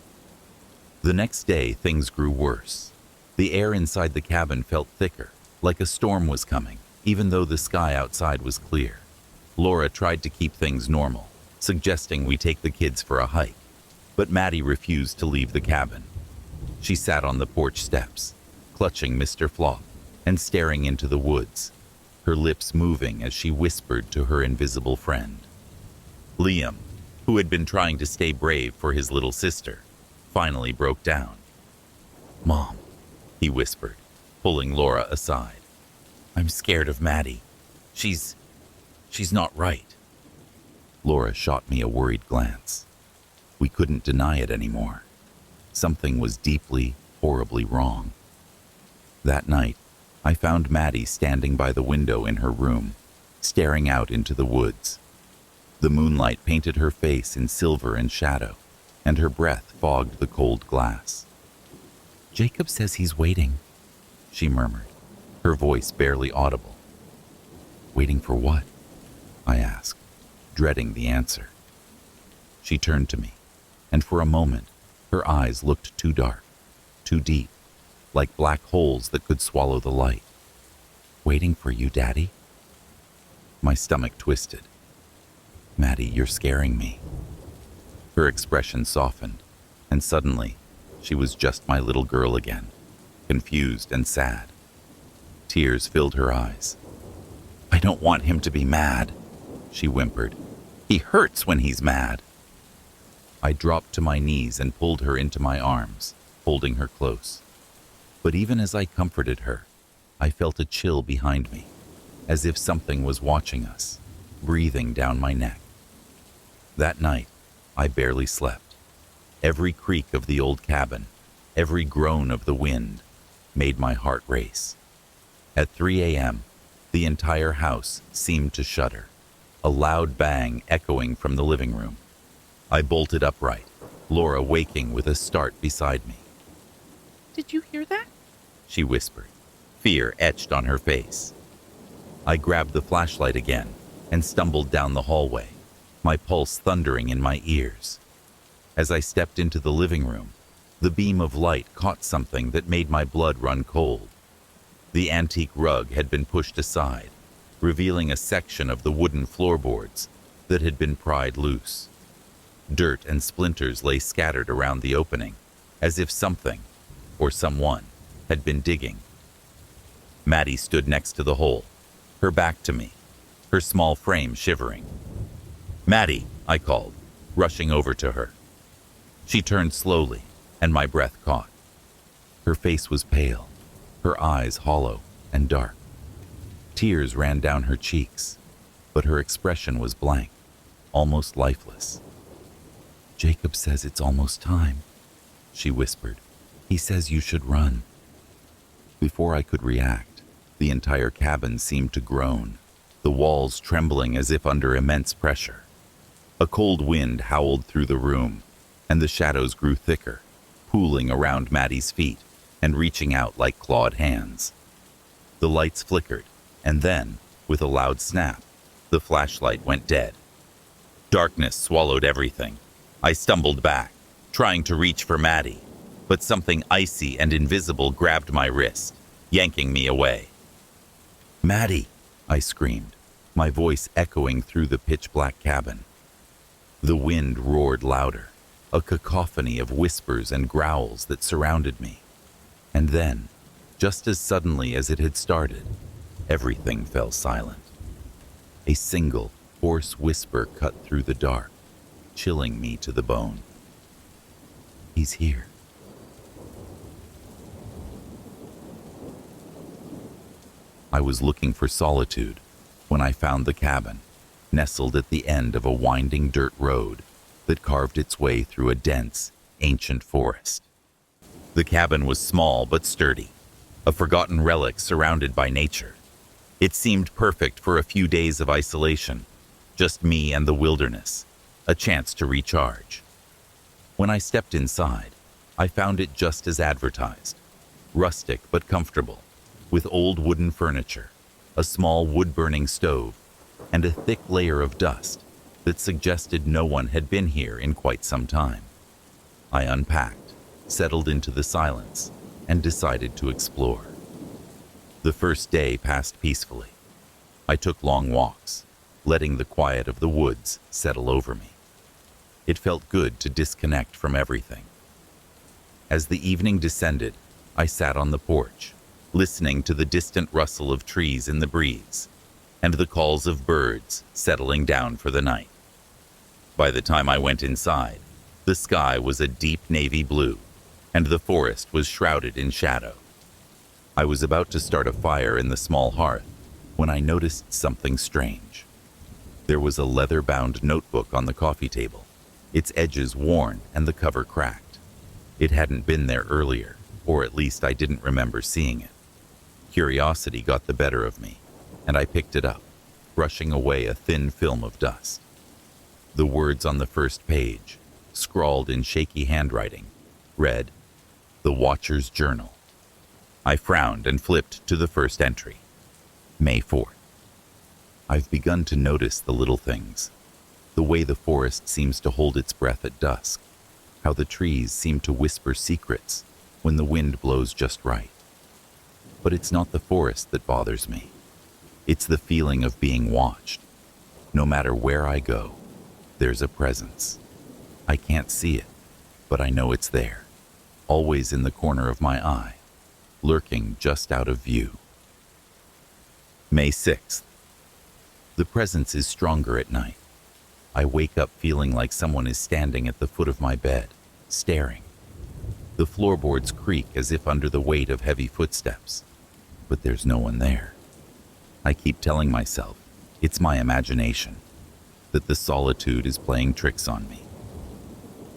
Speaker 1: The next day, things grew worse. The air inside the cabin felt thicker, like a storm was coming, even though the sky outside was clear. Laura tried to keep things normal, suggesting we take the kids for a hike, but Maddie refused to leave the cabin. She sat on the porch steps, clutching Mr. Flop and staring into the woods, her lips moving as she whispered to her invisible friend. Liam, who had been trying to stay brave for his little sister, finally broke down. "Mom, he whispered, pulling Laura aside. I'm scared of Maddie. She's not right. Laura shot me a worried glance. We couldn't deny it anymore. Something was deeply, horribly wrong. That night, I found Maddie standing by the window in her room, staring out into the woods. The moonlight painted her face in silver and shadow, and her breath fogged the cold glass. Jacob says he's waiting, she murmured, her voice barely audible. Waiting for what? I asked, dreading the answer. She turned to me, and for a moment, her eyes looked too dark, too deep, like black holes that could swallow the light. Waiting for you, Daddy? My stomach twisted. Maddie, you're scaring me. Her expression softened, and suddenly, she was just my little girl again, confused and sad. Tears filled her eyes. I don't want him to be mad, she whimpered. He hurts when he's mad. I dropped to my knees and pulled her into my arms, holding her close. But even as I comforted her, I felt a chill behind me, as if something was watching us, breathing down my neck. That night, I barely slept. Every creak of the old cabin, every groan of the wind, made my heart race. At 3 a.m., the entire house seemed to shudder, a loud bang echoing from the living room. I bolted upright, Laura waking with a start beside me. Did you hear that? She whispered, fear etched on her face. I grabbed the flashlight again and stumbled down the hallway, my pulse thundering in my ears. As I stepped into the living room, the beam of light caught something that made my blood run cold. The antique rug had been pushed aside, revealing a section of the wooden floorboards that had been pried loose. Dirt and splinters lay scattered around the opening, as if something, or someone, had been digging. Maddie stood next to the hole, her back to me, her small frame shivering. Maddie, I called, rushing over to her. She turned slowly, and my breath caught. Her face was pale, her eyes hollow and dark. Tears ran down her cheeks, but her expression was blank, almost lifeless. Jacob says it's almost time, she whispered. He says you should run. Before I could react, the entire cabin seemed to groan, the walls trembling as if under immense pressure. A cold wind howled through the room, and the shadows grew thicker, pooling around Maddie's feet and reaching out like clawed hands. The lights flickered, and then, with a loud snap, the flashlight went dead. Darkness swallowed everything. I stumbled back, trying to reach for Maddie, but something icy and invisible grabbed my wrist, yanking me away. Maddie, I screamed, my voice echoing through the pitch-black cabin. The wind roared louder, a cacophony of whispers and growls that surrounded me. And then, just as suddenly as it had started, everything fell silent. A single, hoarse whisper cut through the dark, chilling me to the bone. He's here. I was looking for solitude when I found the cabin, nestled at the end of a winding dirt road that carved its way through a dense, ancient forest. The cabin was small but sturdy, a forgotten relic surrounded by nature. It seemed perfect for a few days of isolation, just me and the wilderness, a chance to recharge. When I stepped inside, I found it just as advertised, rustic but comfortable, with old wooden furniture, a small wood-burning stove, and a thick layer of dust that suggested no one had been here in quite some time. I unpacked, settled into the silence, and decided to explore. The first day passed peacefully. I took long walks, letting the quiet of the woods settle over me. It felt good to disconnect from everything. As the evening descended, I sat on the porch, listening to the distant rustle of trees in the breeze and the calls of birds settling down for the night. By the time I went inside, the sky was a deep navy blue, and the forest was shrouded in shadow, I was about to start a fire in the small hearth when I noticed something strange. There was a leather-bound notebook on the coffee table, its edges worn and the cover cracked. It hadn't been there earlier, or at least I didn't remember seeing it. Curiosity got the better of me, and I picked it up, brushing away a thin film of dust. The words on the first page, scrawled in shaky handwriting, read, "The Watcher's Journal." I frowned and flipped to the first entry, May 4th. I've begun to notice the little things, the way the forest seems to hold its breath at dusk, how the trees seem to whisper secrets when the wind blows just right. But it's not the forest that bothers me. It's the feeling of being watched. No matter where I go, there's a presence. I can't see it, but I know it's there, always in the corner of my eye, lurking just out of view. May 6th. The presence is stronger at night. I wake up feeling like someone is standing at the foot of my bed, staring. The floorboards creak as if under the weight of heavy footsteps, but there's no one there. I keep telling myself it's my imagination, that the solitude is playing tricks on me.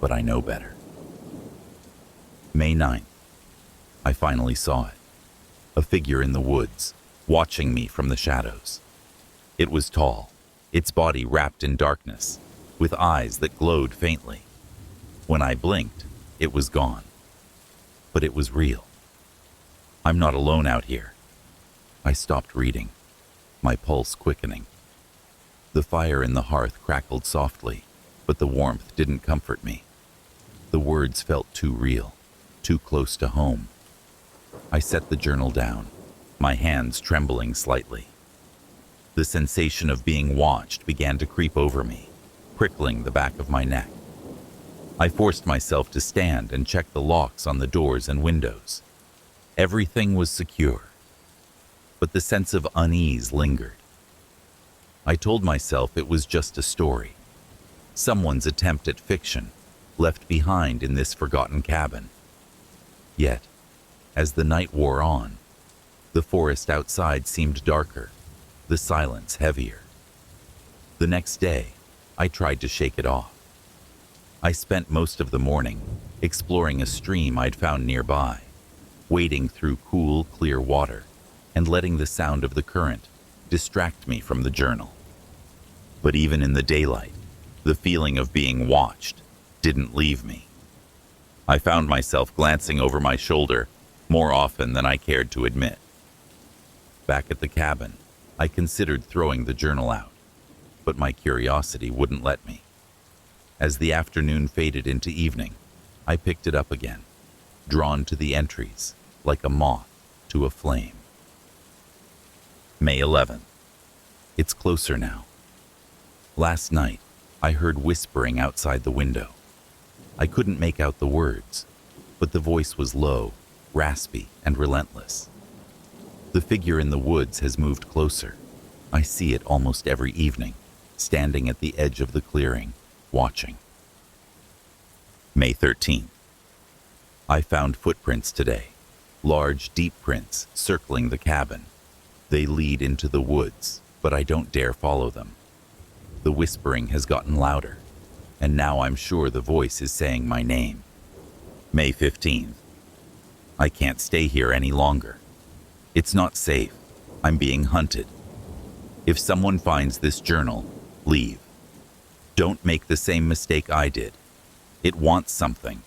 Speaker 1: But I know better. May 9th. I finally saw it. A figure in the woods, watching me from the shadows. It was tall, its body wrapped in darkness, with eyes that glowed faintly. When I blinked, it was gone. But it was real. I'm not alone out here. I stopped reading, my pulse quickening. The fire in the hearth crackled softly, but the warmth didn't comfort me. The words felt too real, too close to home. I set the journal down, my hands trembling slightly. The sensation of being watched began to creep over me, prickling the back of my neck. I forced myself to stand and check the locks on the doors and windows. Everything was secure, but the sense of unease lingered. I told myself it was just a story, someone's attempt at fiction, left behind in this forgotten cabin. Yet, as the night wore on, the forest outside seemed darker, the silence heavier. The next day, I tried to shake it off. I spent most of the morning exploring a stream I'd found nearby, wading through cool, clear water and letting the sound of the current distract me from the journal. But even in the daylight, the feeling of being watched didn't leave me. I found myself glancing over my shoulder more often than I cared to admit. Back at the cabin, I considered throwing the journal out, but my curiosity wouldn't let me. As the afternoon faded into evening, I picked it up again, drawn to the entries like a moth to a flame. May 11th. It's closer now. Last night, I heard whispering outside the window. I couldn't make out the words, but the voice was low, raspy, and relentless. The figure in the woods has moved closer. I see it almost every evening, standing at the edge of the clearing, watching. May 13th. I found footprints today, large, deep prints circling the cabin. They lead into the woods, but I don't dare follow them. The whispering has gotten louder, and now I'm sure the voice is saying my name. May 15th. I can't stay here any longer. It's not safe. I'm being hunted. If someone finds this journal, leave. Don't make the same mistake I did. It wants something,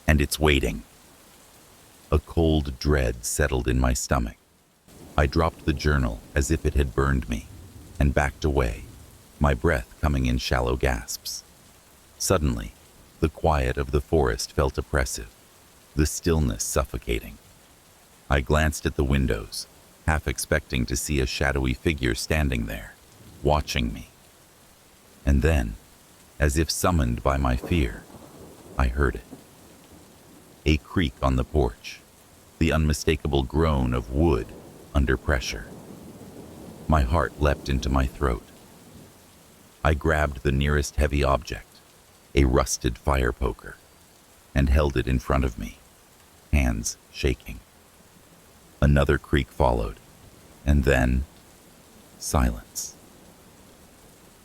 Speaker 1: and it's waiting. A cold dread settled in my stomach. I dropped the journal as if it had burned me, and backed away, my breath coming in shallow gasps. Suddenly, the quiet of the forest felt oppressive, the stillness suffocating. I glanced at the windows, half expecting to see a shadowy figure standing there, watching me. And then, as if summoned by my fear, I heard it. A creak on the porch, the unmistakable groan of wood under pressure. My heart leapt into my throat. I grabbed the nearest heavy object, a rusted fire poker, and held it in front of me, hands shaking. Another creak followed, and then silence.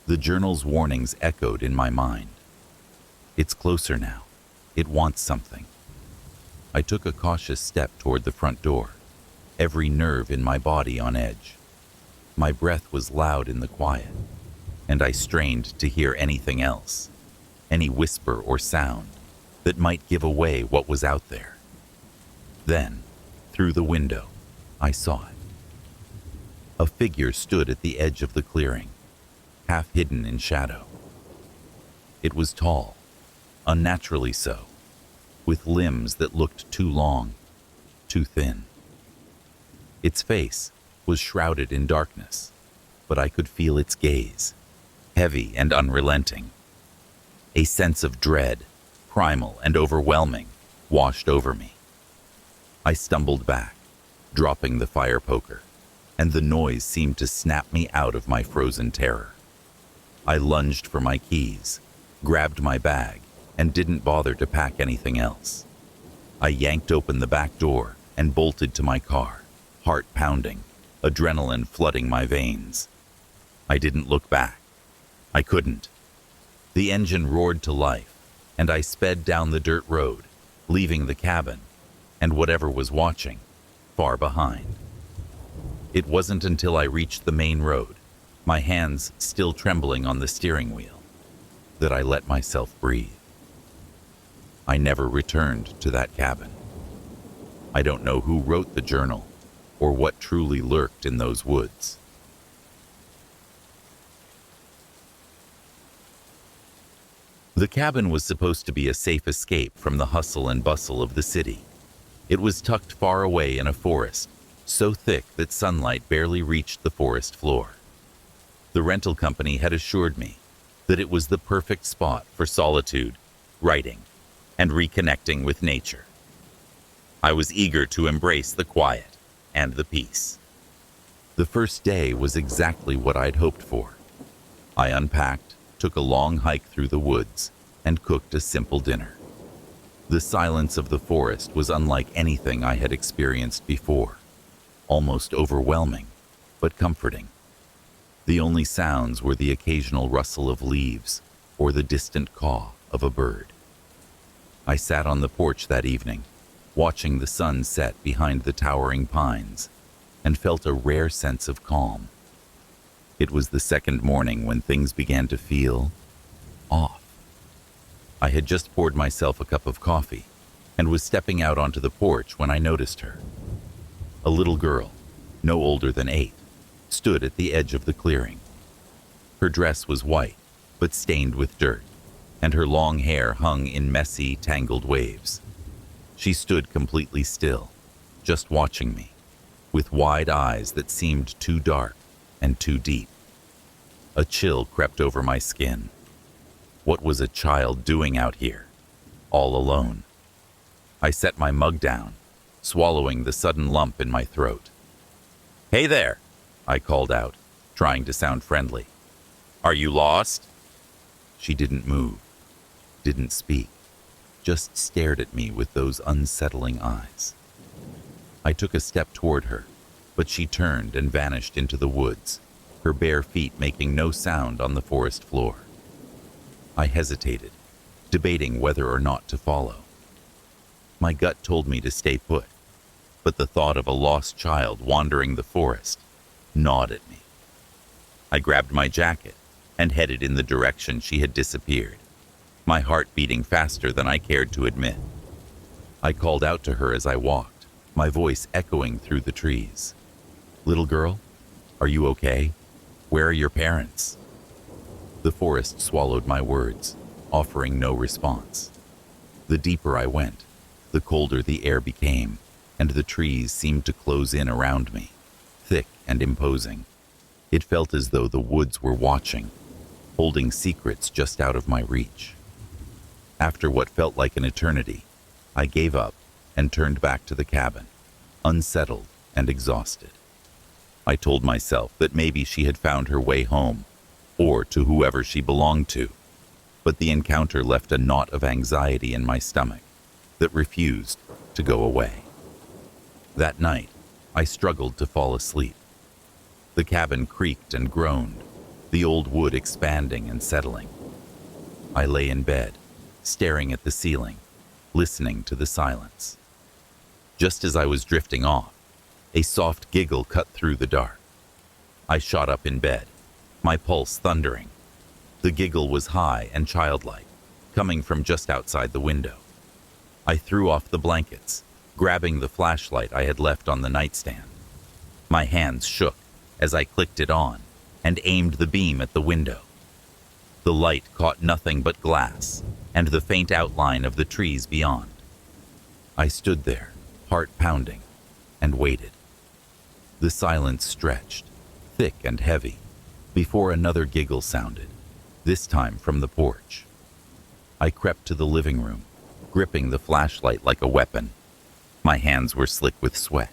Speaker 1: The journal's warnings echoed in my mind. It's closer now. It wants something. I took a cautious step toward the front door, every nerve in my body on edge. My breath was loud in the quiet, and I strained to hear anything else, any whisper or sound that might give away what was out there. Then, through the window, I saw it. A figure stood at the edge of the clearing, half hidden in shadow. It was tall, unnaturally so, with limbs that looked too long, too thin. Its face was shrouded in darkness, but I could feel its gaze, heavy and unrelenting. A sense of dread, primal and overwhelming, washed over me. I stumbled back, dropping the fire poker, and the noise seemed to snap me out of my frozen terror. I lunged for my keys, grabbed my bag, and didn't bother to pack anything else. I yanked open the back door and bolted to my car, heart pounding, adrenaline flooding my veins. I didn't look back. I couldn't. The engine roared to life, and I sped down the dirt road, leaving the cabin, and whatever was watching, far behind. It wasn't until I reached the main road, my hands still trembling on the steering wheel, that I let myself breathe. I never returned to that cabin. I don't know who wrote the journal, or what truly lurked in those woods. The cabin was supposed to be a safe escape from the hustle and bustle of the city. It was tucked far away in a forest, so thick that sunlight barely reached the forest floor. The rental company had assured me that it was the perfect spot for solitude, writing, and reconnecting with nature. I was eager to embrace the quiet and the peace. The first day was exactly what I'd hoped for. I unpacked, took a long hike through the woods, and cooked a simple dinner. The silence of the forest was unlike anything I had experienced before, almost overwhelming, but comforting. The only sounds were the occasional rustle of leaves or the distant caw of a bird. I sat on the porch that evening, watching the sun set behind the towering pines, and felt a rare sense of calm. It was the second morning when things began to feel off. I had just poured myself a cup of coffee and was stepping out onto the porch when I noticed her. A little girl, no older than 8, stood at the edge of the clearing. Her dress was white, but stained with dirt, and her long hair hung in messy, tangled waves. She stood completely still, just watching me, with wide eyes that seemed too dark and too deep. A chill crept over my skin. What was a child doing out here, all alone? I set my mug down, swallowing the sudden lump in my throat. "Hey there," I called out, trying to sound friendly. "Are you lost?" She didn't move, didn't speak, just stared at me with those unsettling eyes. I took a step toward her, but she turned and vanished into the woods, her bare feet making no sound on the forest floor. I hesitated, debating whether or not to follow. My gut told me to stay put, but the thought of a lost child wandering the forest gnawed at me. I grabbed my jacket and headed in the direction she had disappeared, my heart beating faster than I cared to admit. I called out to her as I walked, my voice echoing through the trees. "Little girl, are you okay? Where are your parents?" The forest swallowed my words, offering no response. The deeper I went, the colder the air became, and the trees seemed to close in around me, thick and imposing. It felt as though the woods were watching, holding secrets just out of my reach. After what felt like an eternity, I gave up and turned back to the cabin, unsettled and exhausted. I told myself that maybe she had found her way home, or to whoever she belonged to, but the encounter left a knot of anxiety in my stomach that refused to go away. That night, I struggled to fall asleep. The cabin creaked and groaned, the old wood expanding and settling. I lay in bed, staring at the ceiling, listening to the silence. Just as I was drifting off, a soft giggle cut through the dark. I shot up in bed, my pulse thundering. The giggle was high and childlike, coming from just outside the window. I threw off the blankets, grabbing the flashlight I had left on the nightstand. My hands shook as I clicked it on and aimed the beam at the window. The light caught nothing but glass and the faint outline of the trees beyond. I stood there, heart pounding, and waited. The silence stretched, thick and heavy, before another giggle sounded, this time from the porch. I crept to the living room, gripping the flashlight like a weapon. My hands were slick with sweat,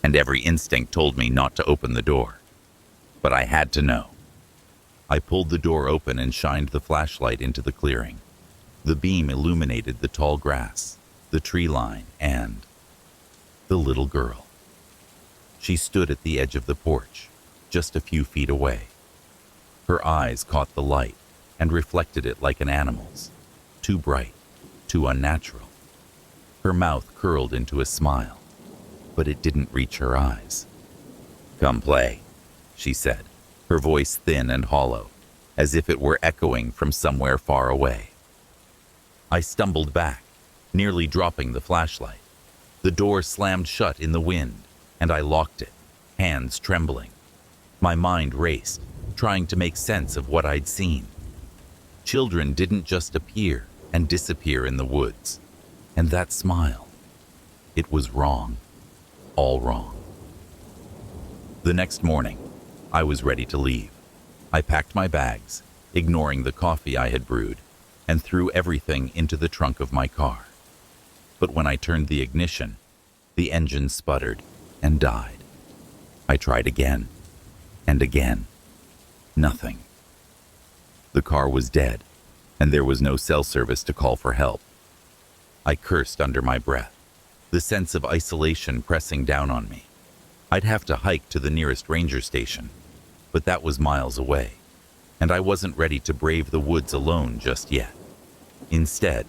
Speaker 1: and every instinct told me not to open the door. But I had to know. I pulled the door open and shined the flashlight into the clearing. The beam illuminated the tall grass, the tree line, and the little girl. She stood at the edge of the porch, just a few feet away. Her eyes caught the light and reflected it like an animal's, too bright, too unnatural. Her mouth curled into a smile, but it didn't reach her eyes. "Come play," she said, her voice thin and hollow, as if it were echoing from somewhere far away. I stumbled back, nearly dropping the flashlight. The door slammed shut in the wind, and I locked it, hands trembling. My mind raced, trying to make sense of what I'd seen. Children didn't just appear and disappear in the woods. And that smile, it was wrong, all wrong. The next morning, I was ready to leave. I packed my bags, ignoring the coffee I had brewed, and threw everything into the trunk of my car. But when I turned the ignition, the engine sputtered and died. I tried again and again. Nothing. The car was dead, and there was no cell service to call for help. I cursed under my breath, the sense of isolation pressing down on me. I'd have to hike to the nearest ranger station, but that was miles away, and I wasn't ready to brave the woods alone just yet. Instead,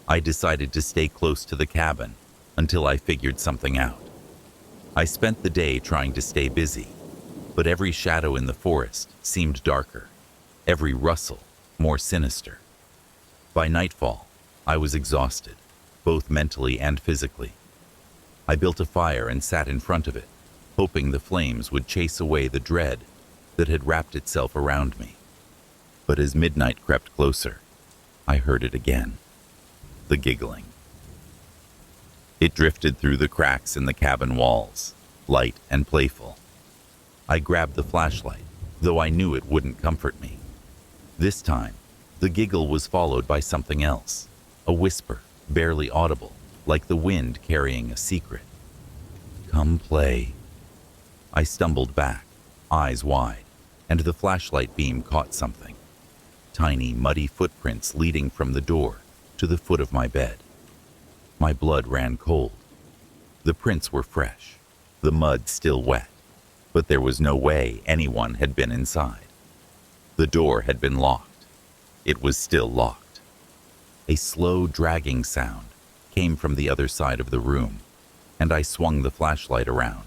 Speaker 1: I decided to stay close to the cabin until I figured something out. I spent the day trying to stay busy, but every shadow in the forest seemed darker, every rustle more sinister. By nightfall, I was exhausted, both mentally and physically. I built a fire and sat in front of it, hoping the flames would chase away the dread that had wrapped itself around me. But as midnight crept closer, I heard it again, the giggling. It drifted through the cracks in the cabin walls, light and playful. I grabbed the flashlight, though I knew it wouldn't comfort me. This time, the giggle was followed by something else, a whisper, barely audible, like the wind carrying a secret. "Come play." I stumbled back, eyes wide, and the flashlight beam caught something. Tiny, muddy footprints leading from the door to the foot of my bed. My blood ran cold. The prints were fresh, the mud still wet, but there was no way anyone had been inside. The door had been locked. It was still locked. A slow, dragging sound came from the other side of the room, and I swung the flashlight around.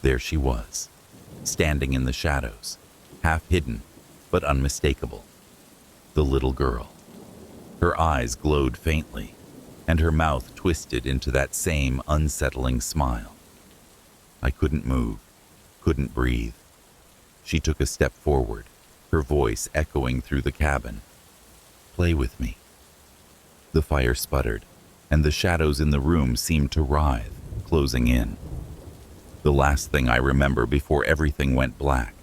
Speaker 1: There she was, standing in the shadows, half hidden but unmistakable. The little girl. Her eyes glowed faintly, and her mouth twisted into that same unsettling smile. I couldn't move, couldn't breathe. She took a step forward, her voice echoing through the cabin. "Play with me." The fire sputtered, and the shadows in the room seemed to writhe, closing in. The last thing I remember before everything went black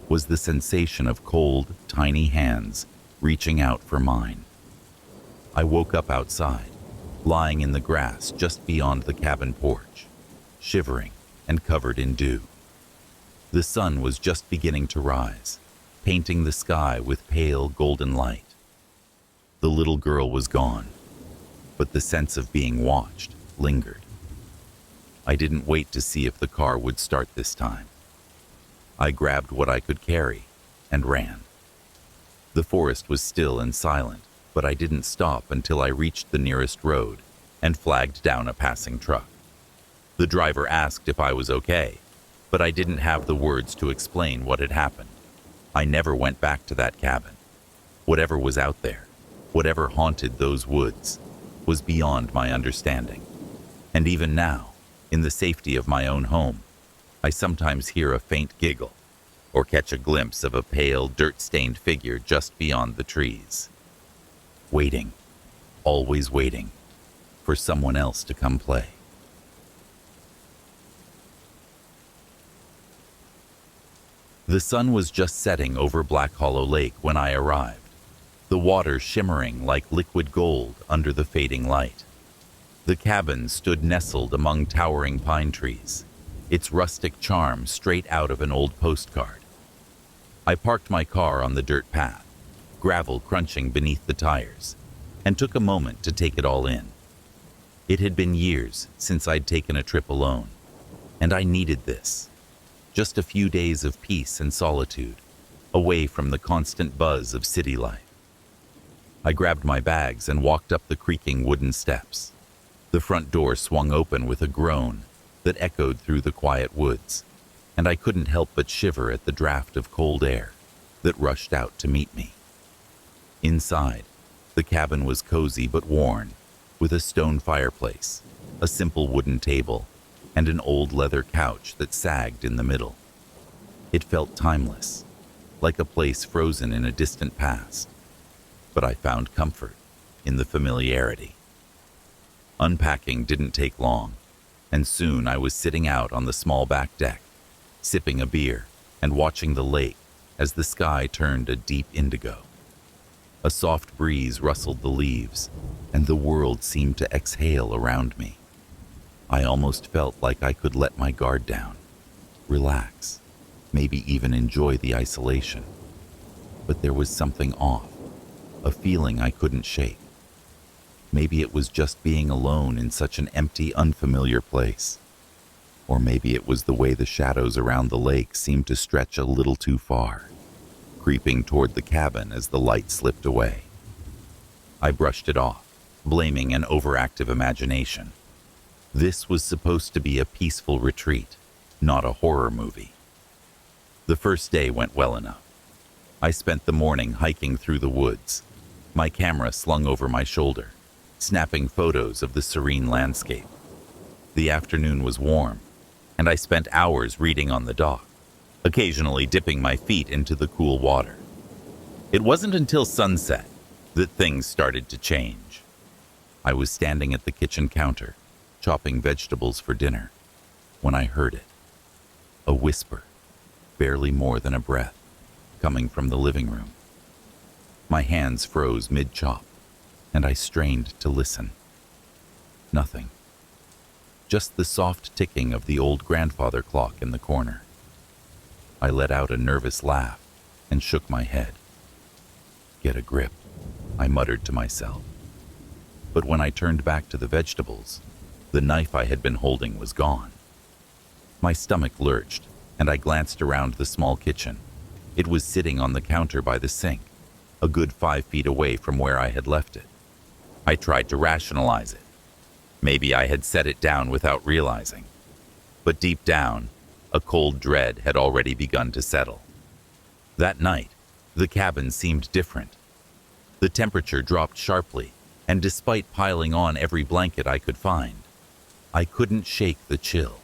Speaker 1: was the sensation of cold, tiny hands reaching out for mine. I woke up outside, lying in the grass just beyond the cabin porch, shivering and covered in dew. The sun was just beginning to rise, painting the sky with pale golden light. The little girl was gone, but the sense of being watched lingered. I didn't wait to see if the car would start this time. I grabbed what I could carry and ran. The forest was still and silent, but I didn't stop until I reached the nearest road and flagged down a passing truck. The driver asked if I was okay, but I didn't have the words to explain what had happened. I never went back to that cabin. Whatever was out there, whatever haunted those woods, was beyond my understanding. And even now, in the safety of my own home, I sometimes hear a faint giggle or catch a glimpse of a pale, dirt-stained figure just beyond the trees. Waiting, always waiting, for someone else to come play. The sun was just setting over Black Hollow Lake when I arrived, the water shimmering like liquid gold under the fading light. The cabin stood nestled among towering pine trees, its rustic charm straight out of an old postcard. I parked my car on the dirt path, gravel crunching beneath the tires, and took a moment to take it all in. It had been years since I'd taken a trip alone, and I needed this. Just a few days of peace and solitude, away from the constant buzz of city life. I grabbed my bags and walked up the creaking wooden steps. The front door swung open with a groan that echoed through the quiet woods, and I couldn't help but shiver at the draft of cold air that rushed out to meet me. Inside, the cabin was cozy but worn, with a stone fireplace, a simple wooden table, and an old leather couch that sagged in the middle. It felt timeless, like a place frozen in a distant past, but I found comfort in the familiarity. Unpacking didn't take long, and soon I was sitting out on the small back deck, sipping a beer and watching the lake as the sky turned a deep indigo. A soft breeze rustled the leaves, and the world seemed to exhale around me. I almost felt like I could let my guard down, relax, maybe even enjoy the isolation. But there was something off, a feeling I couldn't shake. Maybe it was just being alone in such an empty, unfamiliar place. Or maybe it was the way the shadows around the lake seemed to stretch a little too far, creeping toward the cabin as the light slipped away. I brushed it off, blaming an overactive imagination. This was supposed to be a peaceful retreat, not a horror movie. The first day went well enough. I spent the morning hiking through the woods, my camera slung over my shoulder, snapping photos of the serene landscape. The afternoon was warm, and I spent hours reading on the dock, occasionally dipping my feet into the cool water. It wasn't until sunset that things started to change. I was standing at the kitchen counter, chopping vegetables for dinner, when I heard it. A whisper, barely more than a breath, coming from the living room. My hands froze mid-chop, and I strained to listen. Nothing. Just the soft ticking of the old grandfather clock in the corner. I let out a nervous laugh and shook my head. Get a grip, I muttered to myself. But when I turned back to the vegetables, the knife I had been holding was gone. My stomach lurched, and I glanced around the small kitchen. It was sitting on the counter by the sink, a good 5 feet away from where I had left it. I tried to rationalize it. Maybe I had set it down without realizing. But deep down, a cold dread had already begun to settle. That night, the cabin seemed different. The temperature dropped sharply, and despite piling on every blanket I could find, I couldn't shake the chill.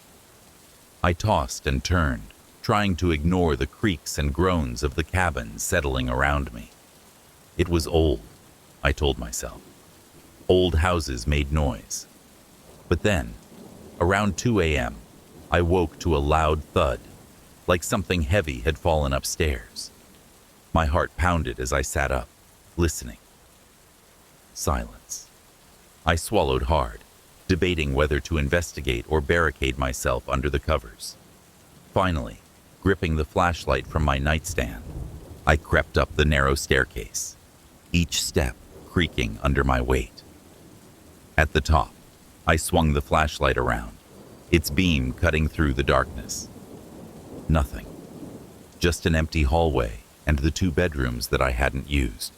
Speaker 1: I tossed and turned, trying to ignore the creaks and groans of the cabin settling around me. It was old, I told myself. Old houses made noise. But then, around 2 a.m., I woke to a loud thud, like something heavy had fallen upstairs. My heart pounded as I sat up, listening. Silence. I swallowed hard, debating whether to investigate or barricade myself under the covers. Finally, gripping the flashlight from my nightstand, I crept up the narrow staircase, each step creaking under my weight. At the top, I swung the flashlight around, its beam cutting through the darkness. Nothing. Just an empty hallway and the 2 bedrooms that I hadn't used.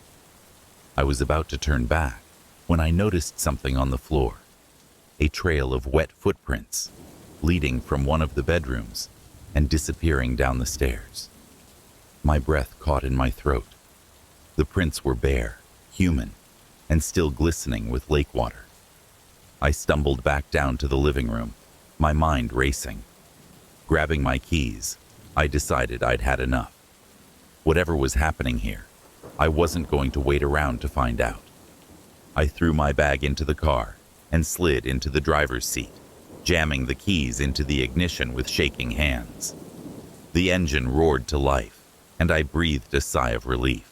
Speaker 1: I was about to turn back when I noticed something on the floor. A trail of wet footprints leading from one of the bedrooms and disappearing down the stairs. My breath caught in my throat. The prints were bare, human, and still glistening with lake water. I stumbled back down to the living room, my mind racing. Grabbing my keys, I decided I'd had enough. Whatever was happening here, I wasn't going to wait around to find out. I threw my bag into the car and slid into the driver's seat, jamming the keys into the ignition with shaking hands. The engine roared to life, and I breathed a sigh of relief.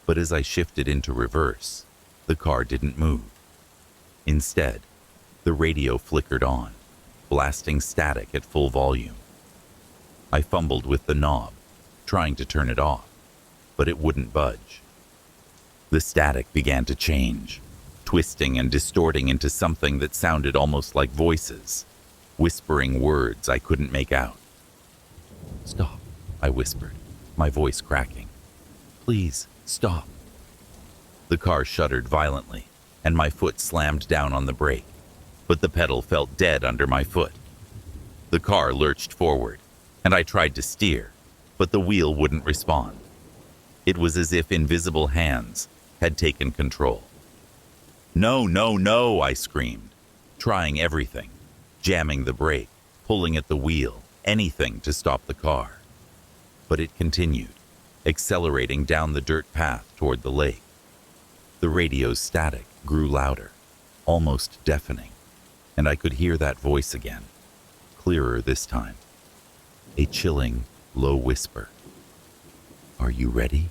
Speaker 1: But as I shifted into reverse, the car didn't move. Instead, the radio flickered on, blasting static at full volume. I fumbled with the knob, trying to turn it off, but it wouldn't budge. The static began to change, twisting and distorting into something that sounded almost like voices, whispering words I couldn't make out. "Stop," I whispered, my voice cracking. "Please, stop." The car shuddered violently, and my foot slammed down on the brake, but the pedal felt dead under my foot. The car lurched forward, and I tried to steer, but the wheel wouldn't respond. It was as if invisible hands had taken control. "No, no, no," I screamed, trying everything, jamming the brake, pulling at the wheel, anything to stop the car. But it continued, accelerating down the dirt path toward the lake. The radio's static grew louder, almost deafening, and I could hear that voice again, clearer this time. A chilling, low whisper. "Are you ready?"